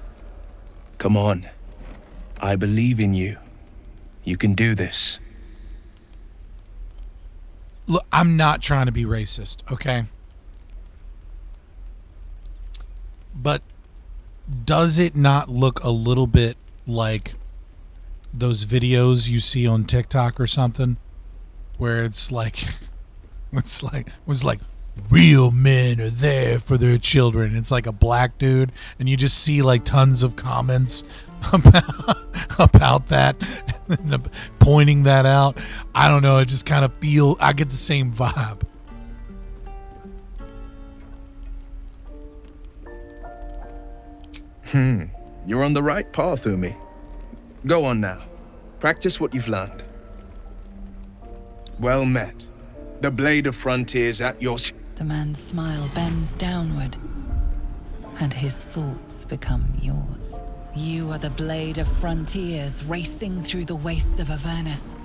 Come on. I believe in you. You can do this. Look, I'm not trying to be racist, okay? But does it not look a little bit like those videos you see on TikTok or something, where it's like real men are there for their children. It's like a black dude, and you just see like tons of comments about that, and pointing that out. I don't know. It just kind of I get the same vibe. You're on the right path, Umi. Go on now. Practice what you've learned. Well met. The blade of frontiers at your... The man's smile bends downward, and his thoughts become yours. You are the blade of frontiers racing through the wastes of Avernus.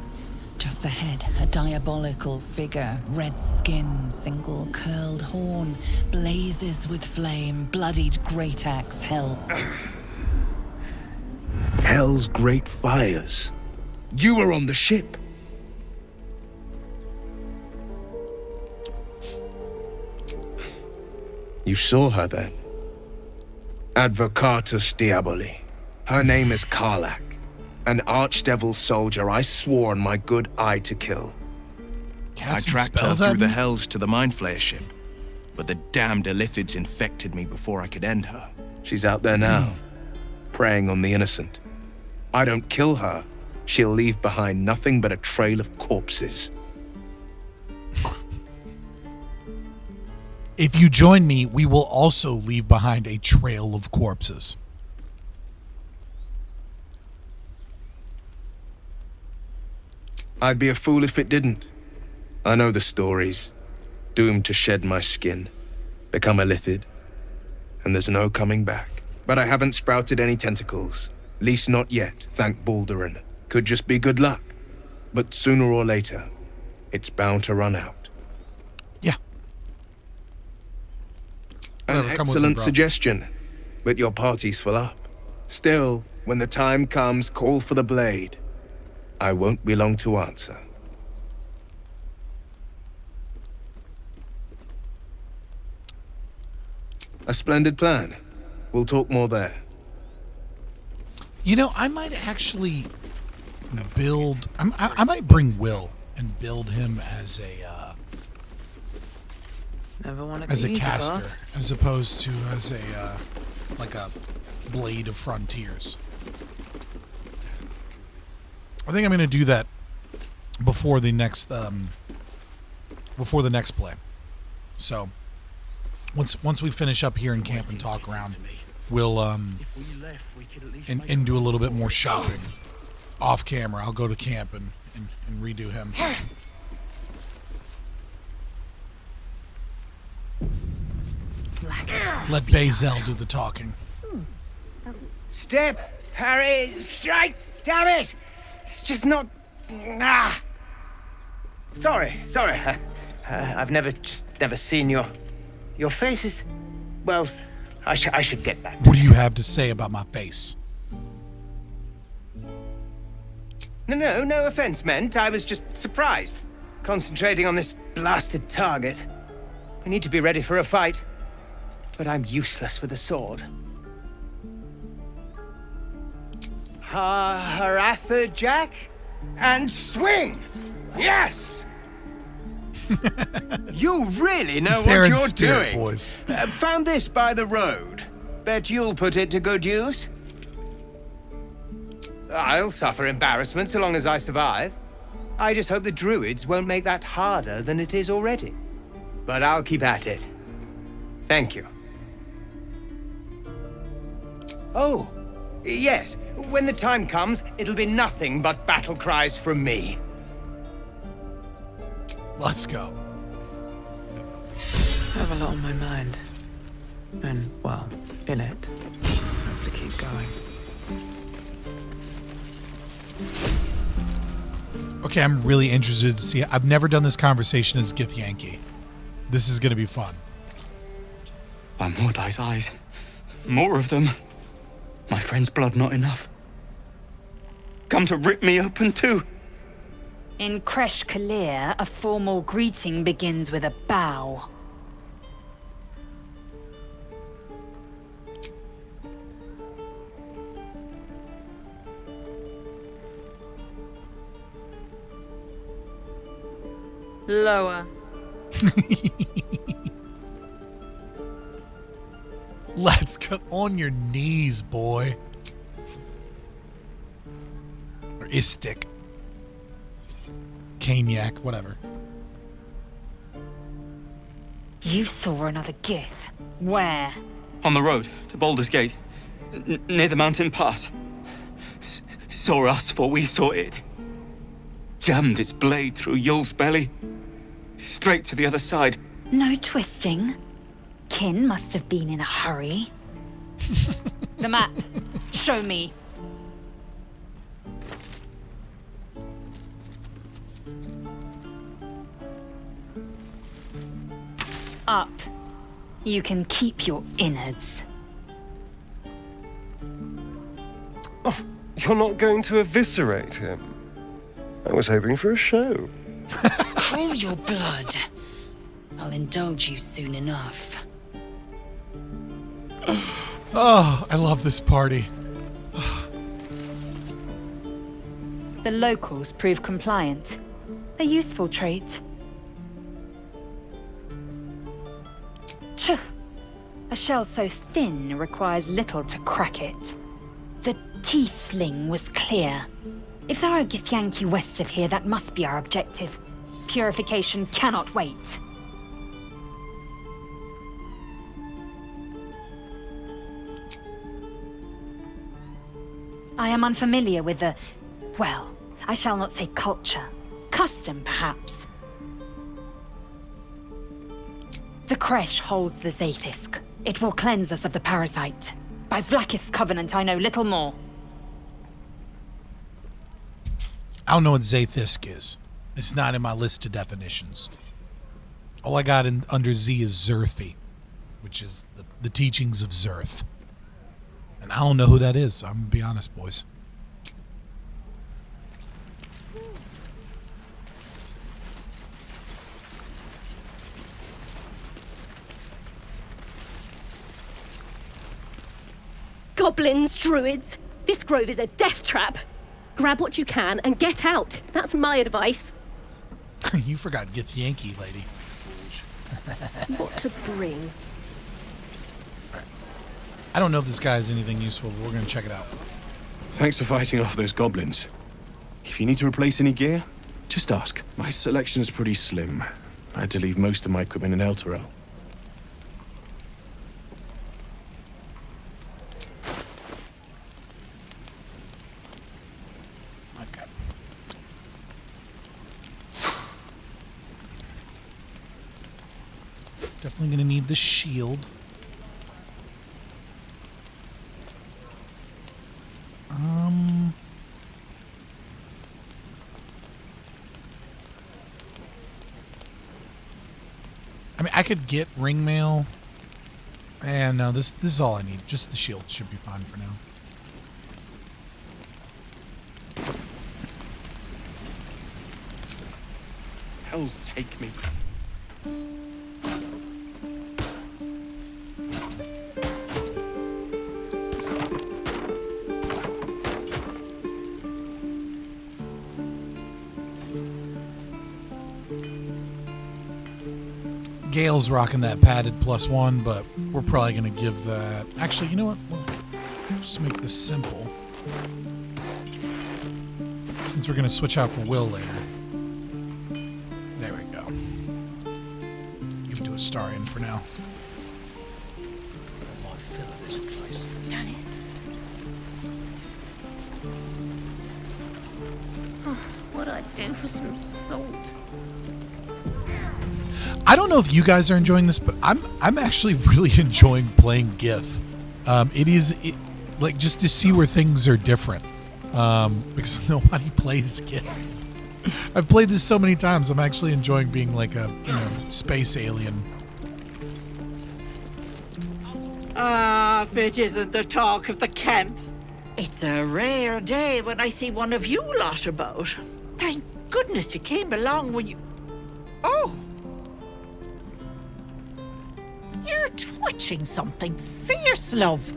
Just ahead, a diabolical figure, red skin, single curled horn, blazes with flame, bloodied great axe held. Hell's great fires. You were on the ship. You saw her then. Advocatus Diaboli. Her name is Karlach, an archdevil soldier I swore on my good eye to kill. Casting I tracked her spells at through the me? hells to the Mind Flayer ship, but the damned Illithids infected me before I could end her. She's out there now, preying on the innocent. I don't kill her, she'll leave behind nothing but a trail of corpses. If you join me, we will also leave behind a trail of corpses. I'd be a fool if it didn't. I know the stories. Doomed to shed my skin, become a Illithid, and there's no coming back. But I haven't sprouted any tentacles. Least not yet, thank Baldurin. Could just be good luck. But sooner or later, it's bound to run out. An excellent suggestion, but your party's full up. Still, when the time comes, call for the blade. I won't be long to answer. A splendid plan. We'll talk more there. You know, I might actually build... I might bring Will and build him as a caster, as opposed to as a like a blade of frontiers. I think I'm going to do that before the next play. So once we finish up here in camp and talk around, we'll and do a little bit more shopping off camera. I'll go to camp and redo him. Let lae'zel do the talking. Step, parry, strike, damn it! It's just not... Sorry. I've never seen your face is... Well, I should get back. What do you have to say about my face? No offense meant. I was just surprised. Concentrating on this blasted target. We need to be ready for a fight. But I'm useless with a sword. Haratha Jack? And swing! Yes! You really know what you're doing. Boys. Found this by the road. Bet you'll put it to good use. I'll suffer embarrassment so long as I survive. I just hope the druids won't make that harder than it is already. But I'll keep at it. Thank you. Oh, yes. When the time comes, it'll be nothing but battle cries from me. Let's go. I have a lot on my mind. And, well, in it. I have to keep going. Okay, I'm really interested to see. I've never done this conversation as Githyanki. This is going to be fun. By Mordai's eyes. More of them. My friend's blood not enough. Come to rip me open too. In Kresh Kalir, a formal greeting begins with a bow. Lower. Let's go on your knees, boy. Or istic. Caniac, whatever. You saw another Gith. Where? On the road to Baldur's Gate, near the mountain pass. Saw us, for we saw it. Jammed its blade through Yul's belly. Straight to the other side. No twisting. Kin must have been in a hurry. The map. Show me. Up. You can keep your innards. Oh, you're not going to eviscerate him? I was hoping for a show. Cool your blood. I'll indulge you soon enough. Oh, I love this party. The locals prove compliant. A useful trait. Tch! A shell so thin requires little to crack it. The tiefling was clear. If there are Githyanki west of here, that must be our objective. Purification cannot wait. I am unfamiliar with the... well, I shall not say culture. Custom, perhaps. The Kresh holds the Zaithisk. It will cleanse us of the parasite. By Vlaakith's covenant, I know little more. I don't know what Zaithisk is. It's not in my list of definitions. All I got under Z is Zerthi, which is the teachings of Zerth. And I don't know who that is. I'm going to be honest, boys. Goblins, druids, this grove is a death trap. Grab what you can and get out. That's my advice. You forgot Githyanki, lady. What to bring? I don't know if this guy has anything useful, but we're going to check it out. Thanks for fighting off those goblins. If you need to replace any gear, just ask. My selection's pretty slim. I had to leave most of my equipment in Elturel. Definitely going to need the shield. I mean, I could get ring mail. And no, this is all I need. Just the shield should be fine for now. Hell's take me. Gale's rocking that padded +1, but we're probably going to give that... Actually, you know what? We'll just make this simple. Since we're going to switch out for Will later. There we go. Give it to Astarion for now. What'd I do for some salt? I don't know if you guys are enjoying this, but I'm actually really enjoying playing Gith. It is like just to see where things are different, because nobody plays Gith. I've played this so many times. I'm actually enjoying being like a space alien. If it isn't the talk of the camp. It's a rare day when I see one of you lot about. Thank goodness you came along when you... Oh! You're twitching something fierce, love.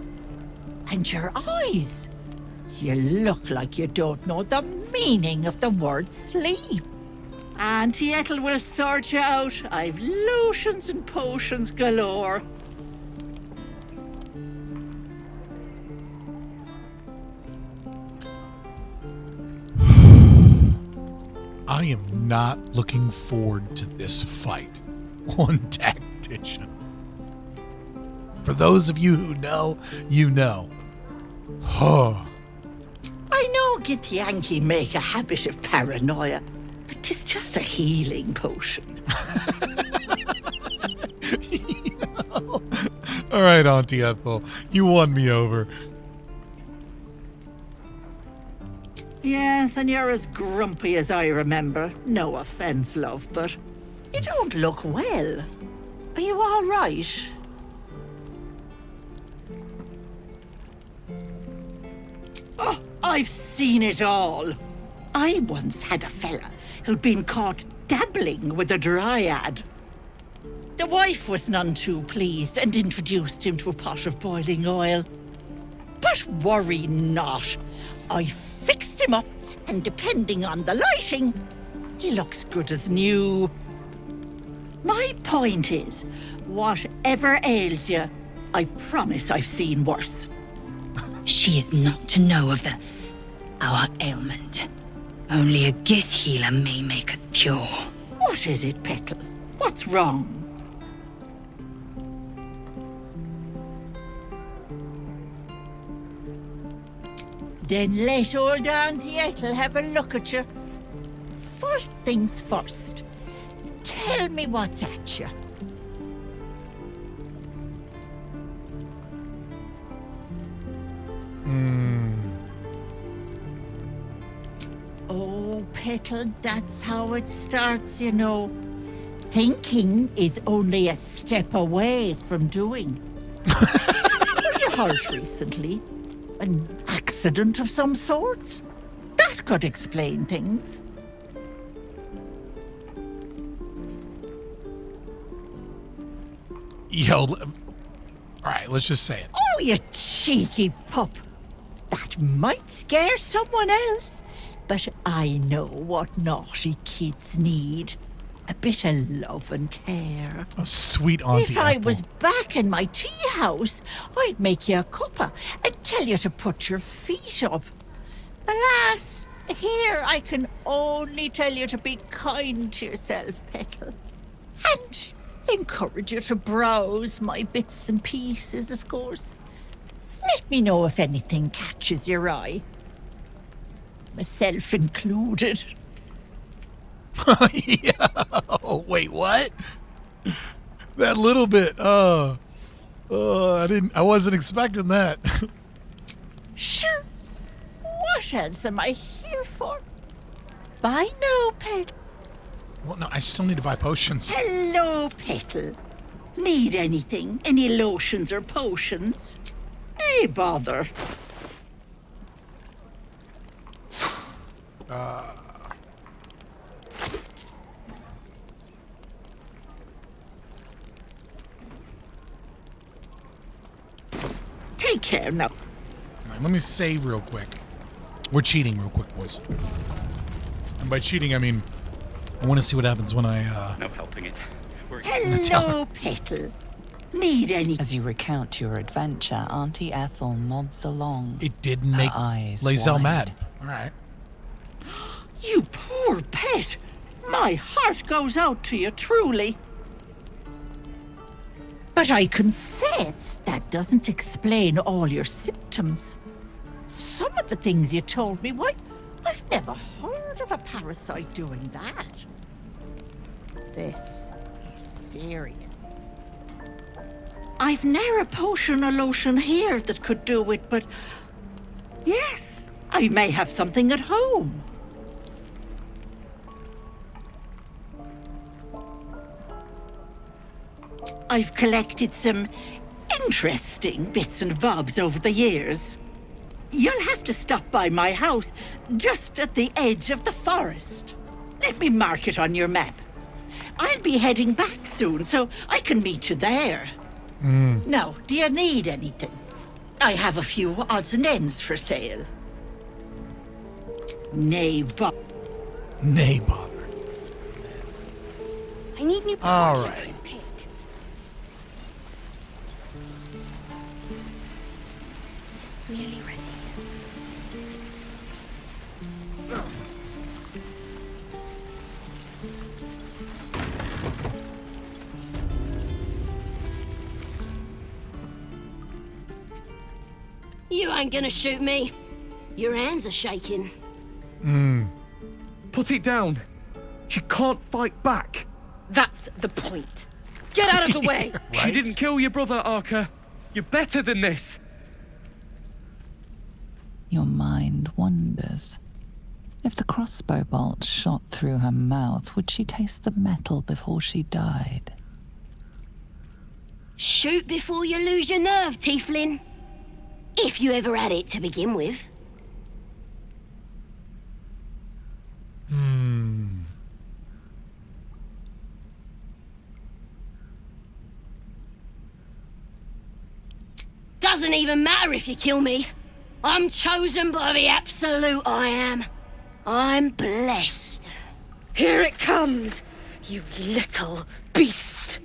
And your eyes. You look like you don't know the meaning of the word sleep. Auntie Ethel will sort you out. I've lotions and potions galore. I am not looking forward to this fight on Tactician. For those of you who know, you know. Oh. I know Githyanki make a habit of paranoia, but it's just a healing potion. All right, Auntie Ethel, you won me over. Yes, and you're as grumpy as I remember. No offense, love, but you don't look well. Are you all right? Oh, I've seen it all. I once had a fella who'd been caught dabbling with a dryad. The wife was none too pleased and introduced him to a pot of boiling oil. But worry not. I fixed him up, and depending on the lighting, he looks good as new. My point is, whatever ails you, I promise I've seen worse. She is not to know of our ailment. Only a Gith healer may make us pure. What is it, Petal? What's wrong? Then let old Auntie Ethel have a look at you. First things first. Tell me what's at you. Oh, Petal, that's how it starts, you know. Thinking is only a step away from doing. Were you hurt recently? An accident of some sorts? That could explain things. Yo, all right, let's just say it. Oh, you cheeky pup. That might scare someone else, but I know what naughty kids need. A bit of love and care. Oh, sweet Auntie If I Ethel. was back in my tea house, I'd make you a cuppa and tell you to put your feet up. Alas, here I can only tell you to be kind to yourself, Petal. And encourage you to browse my bits and pieces, of course. Let me know if anything catches your eye. Myself included. Yeah. Oh, wait, what? That little bit. I wasn't expecting that. Sure. What else am I here for? Bye now, Petal. Well, no, I still need to buy potions. Hello, Petal. Need anything? Any lotions or potions? Hey, bother. Take care now. All right, let me save real quick. We're cheating real quick, boys. And by cheating, I mean, I want to see what happens when I, No helping it. Hello, Petal. Need any... As you recount your adventure, Auntie Ethel nods along. It didn't make lae'zel mad. All right. You poor pet. My heart goes out to you, truly. But I confess that doesn't explain all your symptoms. Some of the things you told me, why, I've never heard of a parasite doing that. This is serious. I've ne'er a potion or lotion here that could do it, but yes, I may have something at home. I've collected some interesting bits and bobs over the years. You'll have to stop by my house, just at the edge of the forest. Let me mark it on your map. I'll be heading back soon, so I can meet you there. Now, do you need anything? I have a few odds and ends for sale. Nay bother. I need new All potions. right. Nearly ready. You ain't gonna shoot me. Your hands are shaking. Put it down. You can't fight back. That's the point. Get out of the way! She didn't kill your brother, Arca. You're better than this. Your mind wanders. If the crossbow bolt shot through her mouth, would she taste the metal before she died? Shoot before you lose your nerve, Tiefling. If you ever had it to begin with. Doesn't even matter if you kill me. I'm chosen by the Absolute, I am. I'm blessed. Here it comes, you little beast.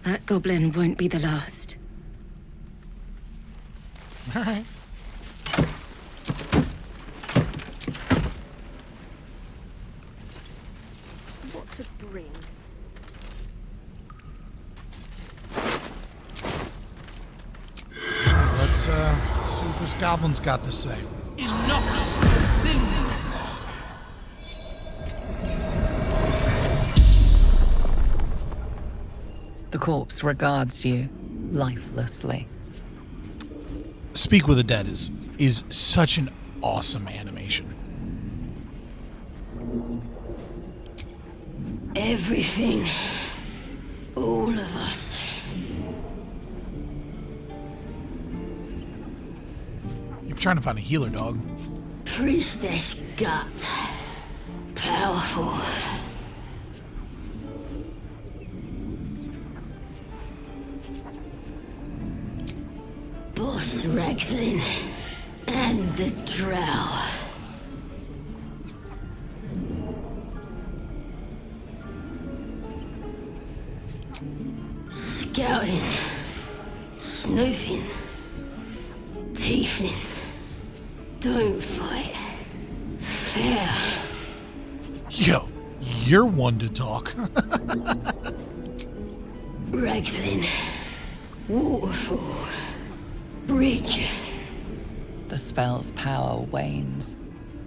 That goblin won't be the last. All right. What to bring? Let's see what this goblin's got to say. The corpse regards you lifelessly. Speak with the Dead is such an awesome animation. Everything. All of us. You're trying to find a healer, dog. Priestess gut. Powerful. Boss Rexlin and the Drow. Scouting, snooping, tieflings. Don't fight. Fair. Yo, you're one to talk. Rexlin, waterfall. Bridge. The spell's power wanes.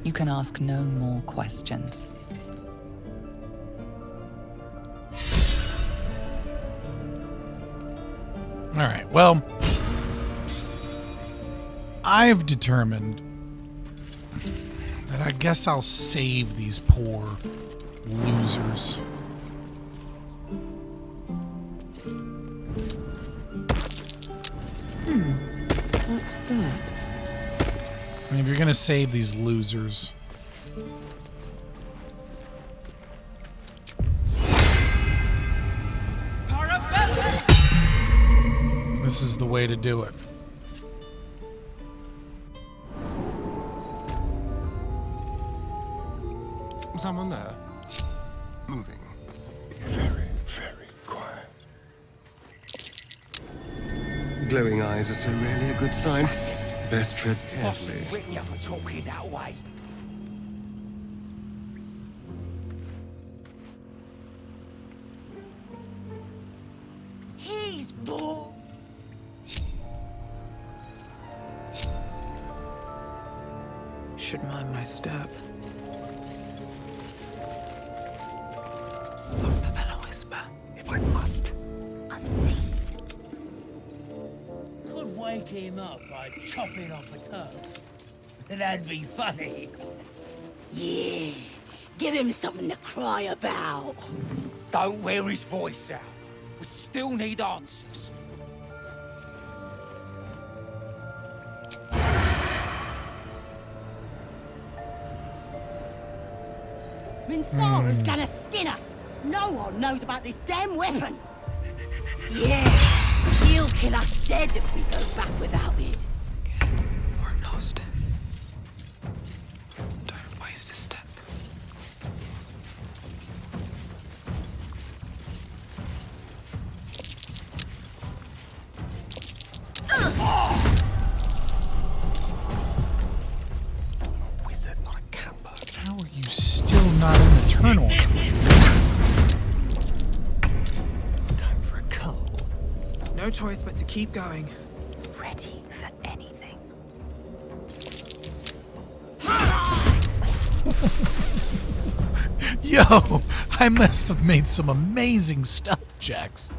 You can ask no more questions. All right, well, I've determined that I guess I'll save these poor losers. What's that? I mean, if you're gonna save these losers, this is the way to do it. Someone there? Moving. Very, very quiet. Glowing eyes are so rarely a good sign. Best tread carefully. Written you for talking that way. He's born. Should mind my step. Softer than a whisper, if I must. Unseen. Could wake him up by chopping off a toe. That'd be funny. Yeah. Give him something to cry about. Don't wear his voice out. We still need answers. Minthara's gonna skin us. No one knows about this damn weapon. Yeah, she'll kill us dead if we go back without it. We're lost. Don't waste a step. Wizard, not a camper. How are you still not in the turn order? Time for a cull. No choice but to keep going. Ready for anything. Yo, I must have made some amazing stealth checks.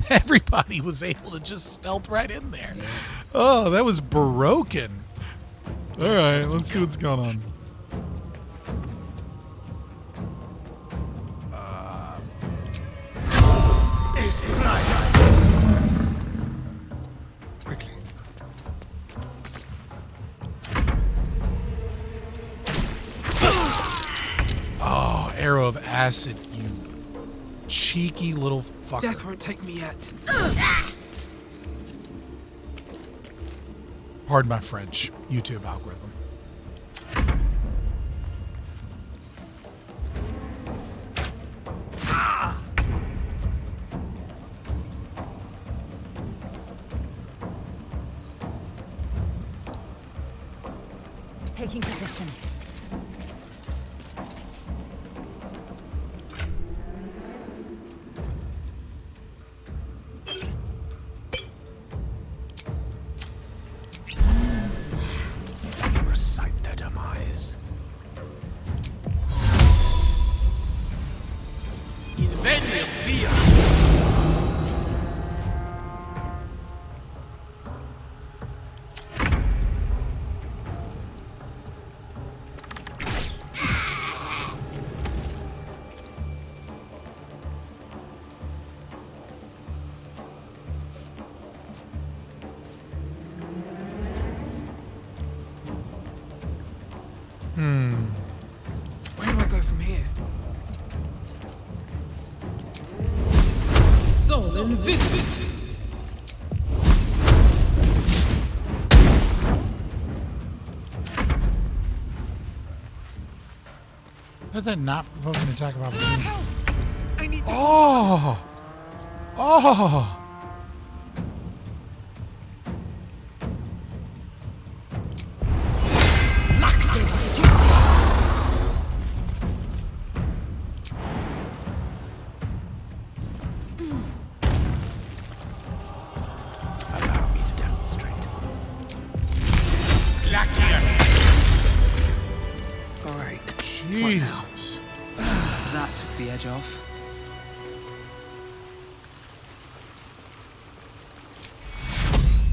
Everybody was able to just stealth right in there. Oh, that was broken. All right, let's see what's going on. Quickly. Oh, arrow of acid, you cheeky little fucker. Death won't take me yet. Pardon my French, YouTube algorithm. Taking position. Recite their demise. Invenio via. Where do I go from here? Soul invisible. How did that not provoke an attack of opportunity? Oh! Oh! Allow me to demonstrate. Alright. Jesus. That took the edge off.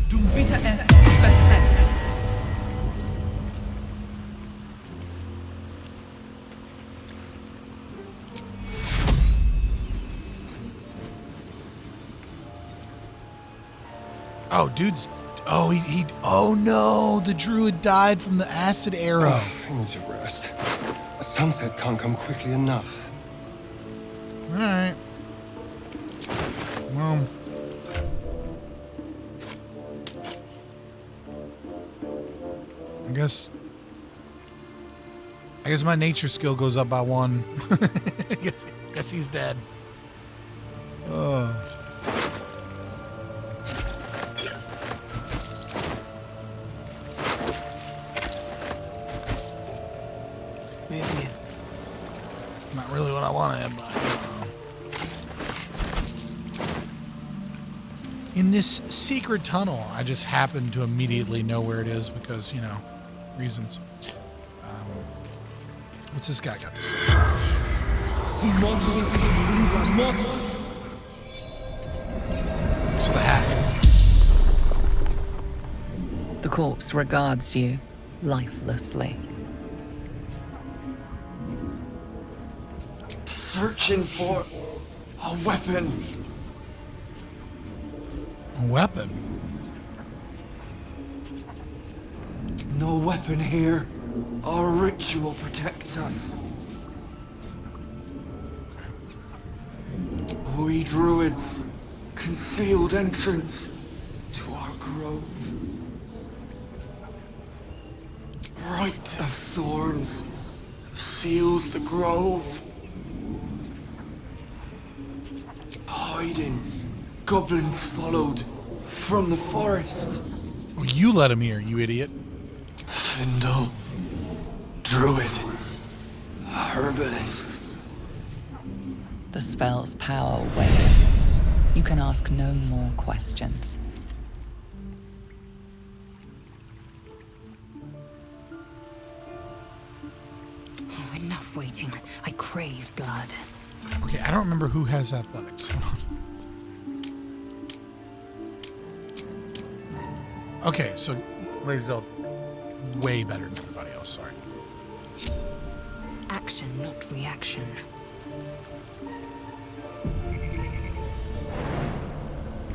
Dum vita est spes est. Oh, dude's. Oh, he. Oh no, the druid died from the acid arrow. Oh, I need to rest. The sunset can't come quickly enough. All right. Well. I guess my nature skill goes up by 1. I guess he's dead. Oh. Maybe. Not really what I wanted, but in this secret tunnel, I just happen to immediately know where it is because, you know, reasons. What's this guy got to say? Thanks for the hat. The corpse regards you lifelessly. Searching for a weapon. A weapon? No weapon here. Our ritual protects us. We druids, concealed entrance to our grove. Rite of thorns seals the grove. Hiding, goblins followed from the forest. Oh, you let him here, you idiot. Findle, druid, herbalist. The spell's power wanes. You can ask no more questions. Oh, enough waiting. I crave blood. Okay, I don't remember who has athletics. Hold on. Okay, so lae'zel way better than everybody else, sorry. Action, not reaction.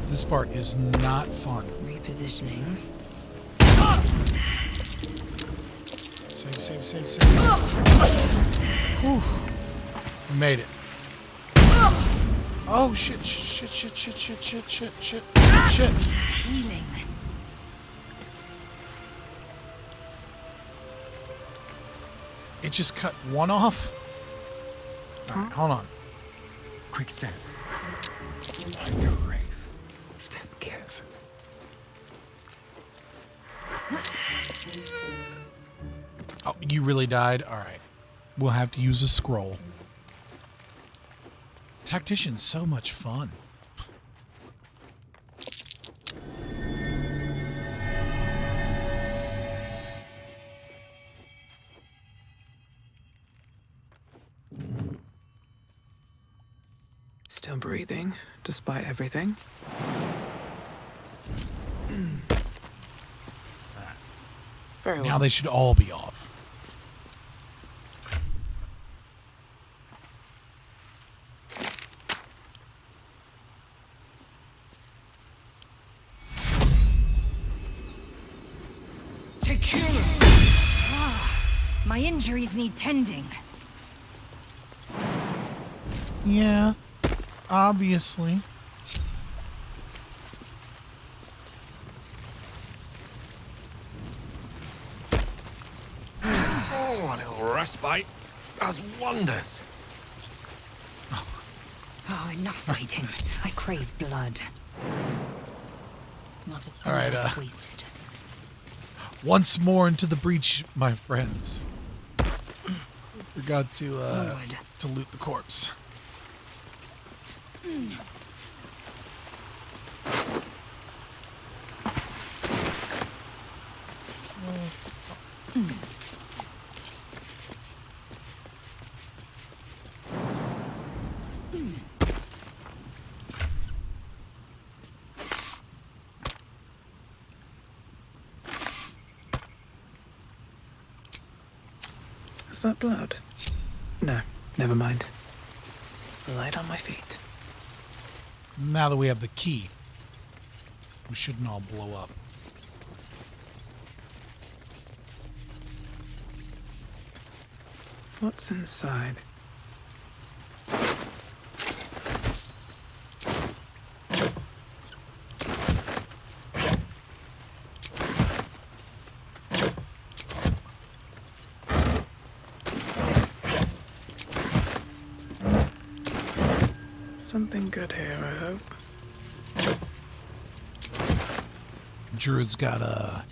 This part is not fun. Repositioning. Save. Whew. We made it. Oh, shit. It's healing. It just cut one off? Alright, hold on. Quick step. Like a wraith. Step carefully. Oh, you really died? Alright. We'll have to use a scroll. Tactician's so much fun. Still breathing, despite everything. Very well. Now they should all be off. My injuries need tending. Yeah, obviously. Oh, a little respite does wonders. Oh, enough waiting. I crave blood. Not a All right, single wasted. Once more into the breach, my friends. Forgot to loot the corpse. Is that blood? No, never mind. Light on my feet. Now that we have the key, we shouldn't all blow up. What's inside? Something good here, I hope. Druid's got a...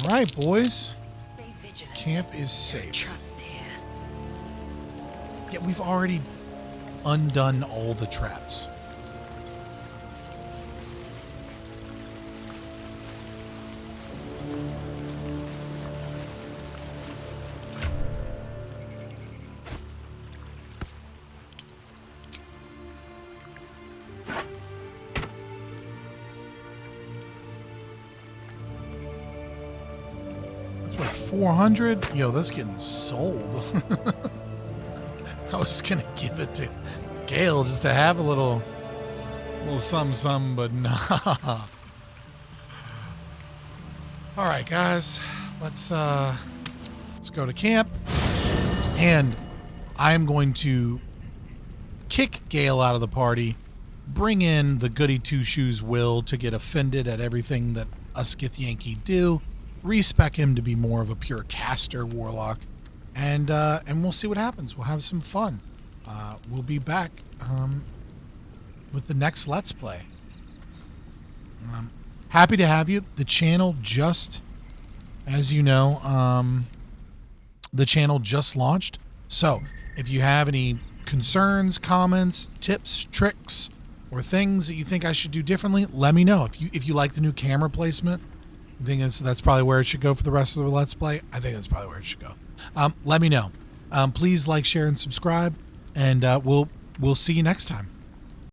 All right, boys. Camp is safe. Yeah, we've already undone all the traps. That's what, 400? Yo, that's getting sold. I was gonna give it to Gale just to have a little some, but nah. All right, guys, let's go to camp, and I'm going to kick Gale out of the party, bring in the goody two-shoes Will to get offended at everything that us Githyanki do, respec him to be more of a pure caster warlock, and we'll see what happens. We'll have some fun. We'll be back with the next Let's Play. happy to have you. The channel just, as you know, the channel just launched. So if you have any concerns, comments, tips, tricks, or things that you think I should do differently, let me know. If you like the new camera placement, I think that's probably where it should go for the rest of the Let's Play. I think that's probably where it should go. Let me know. Please like, share, and subscribe, and we'll see you next time.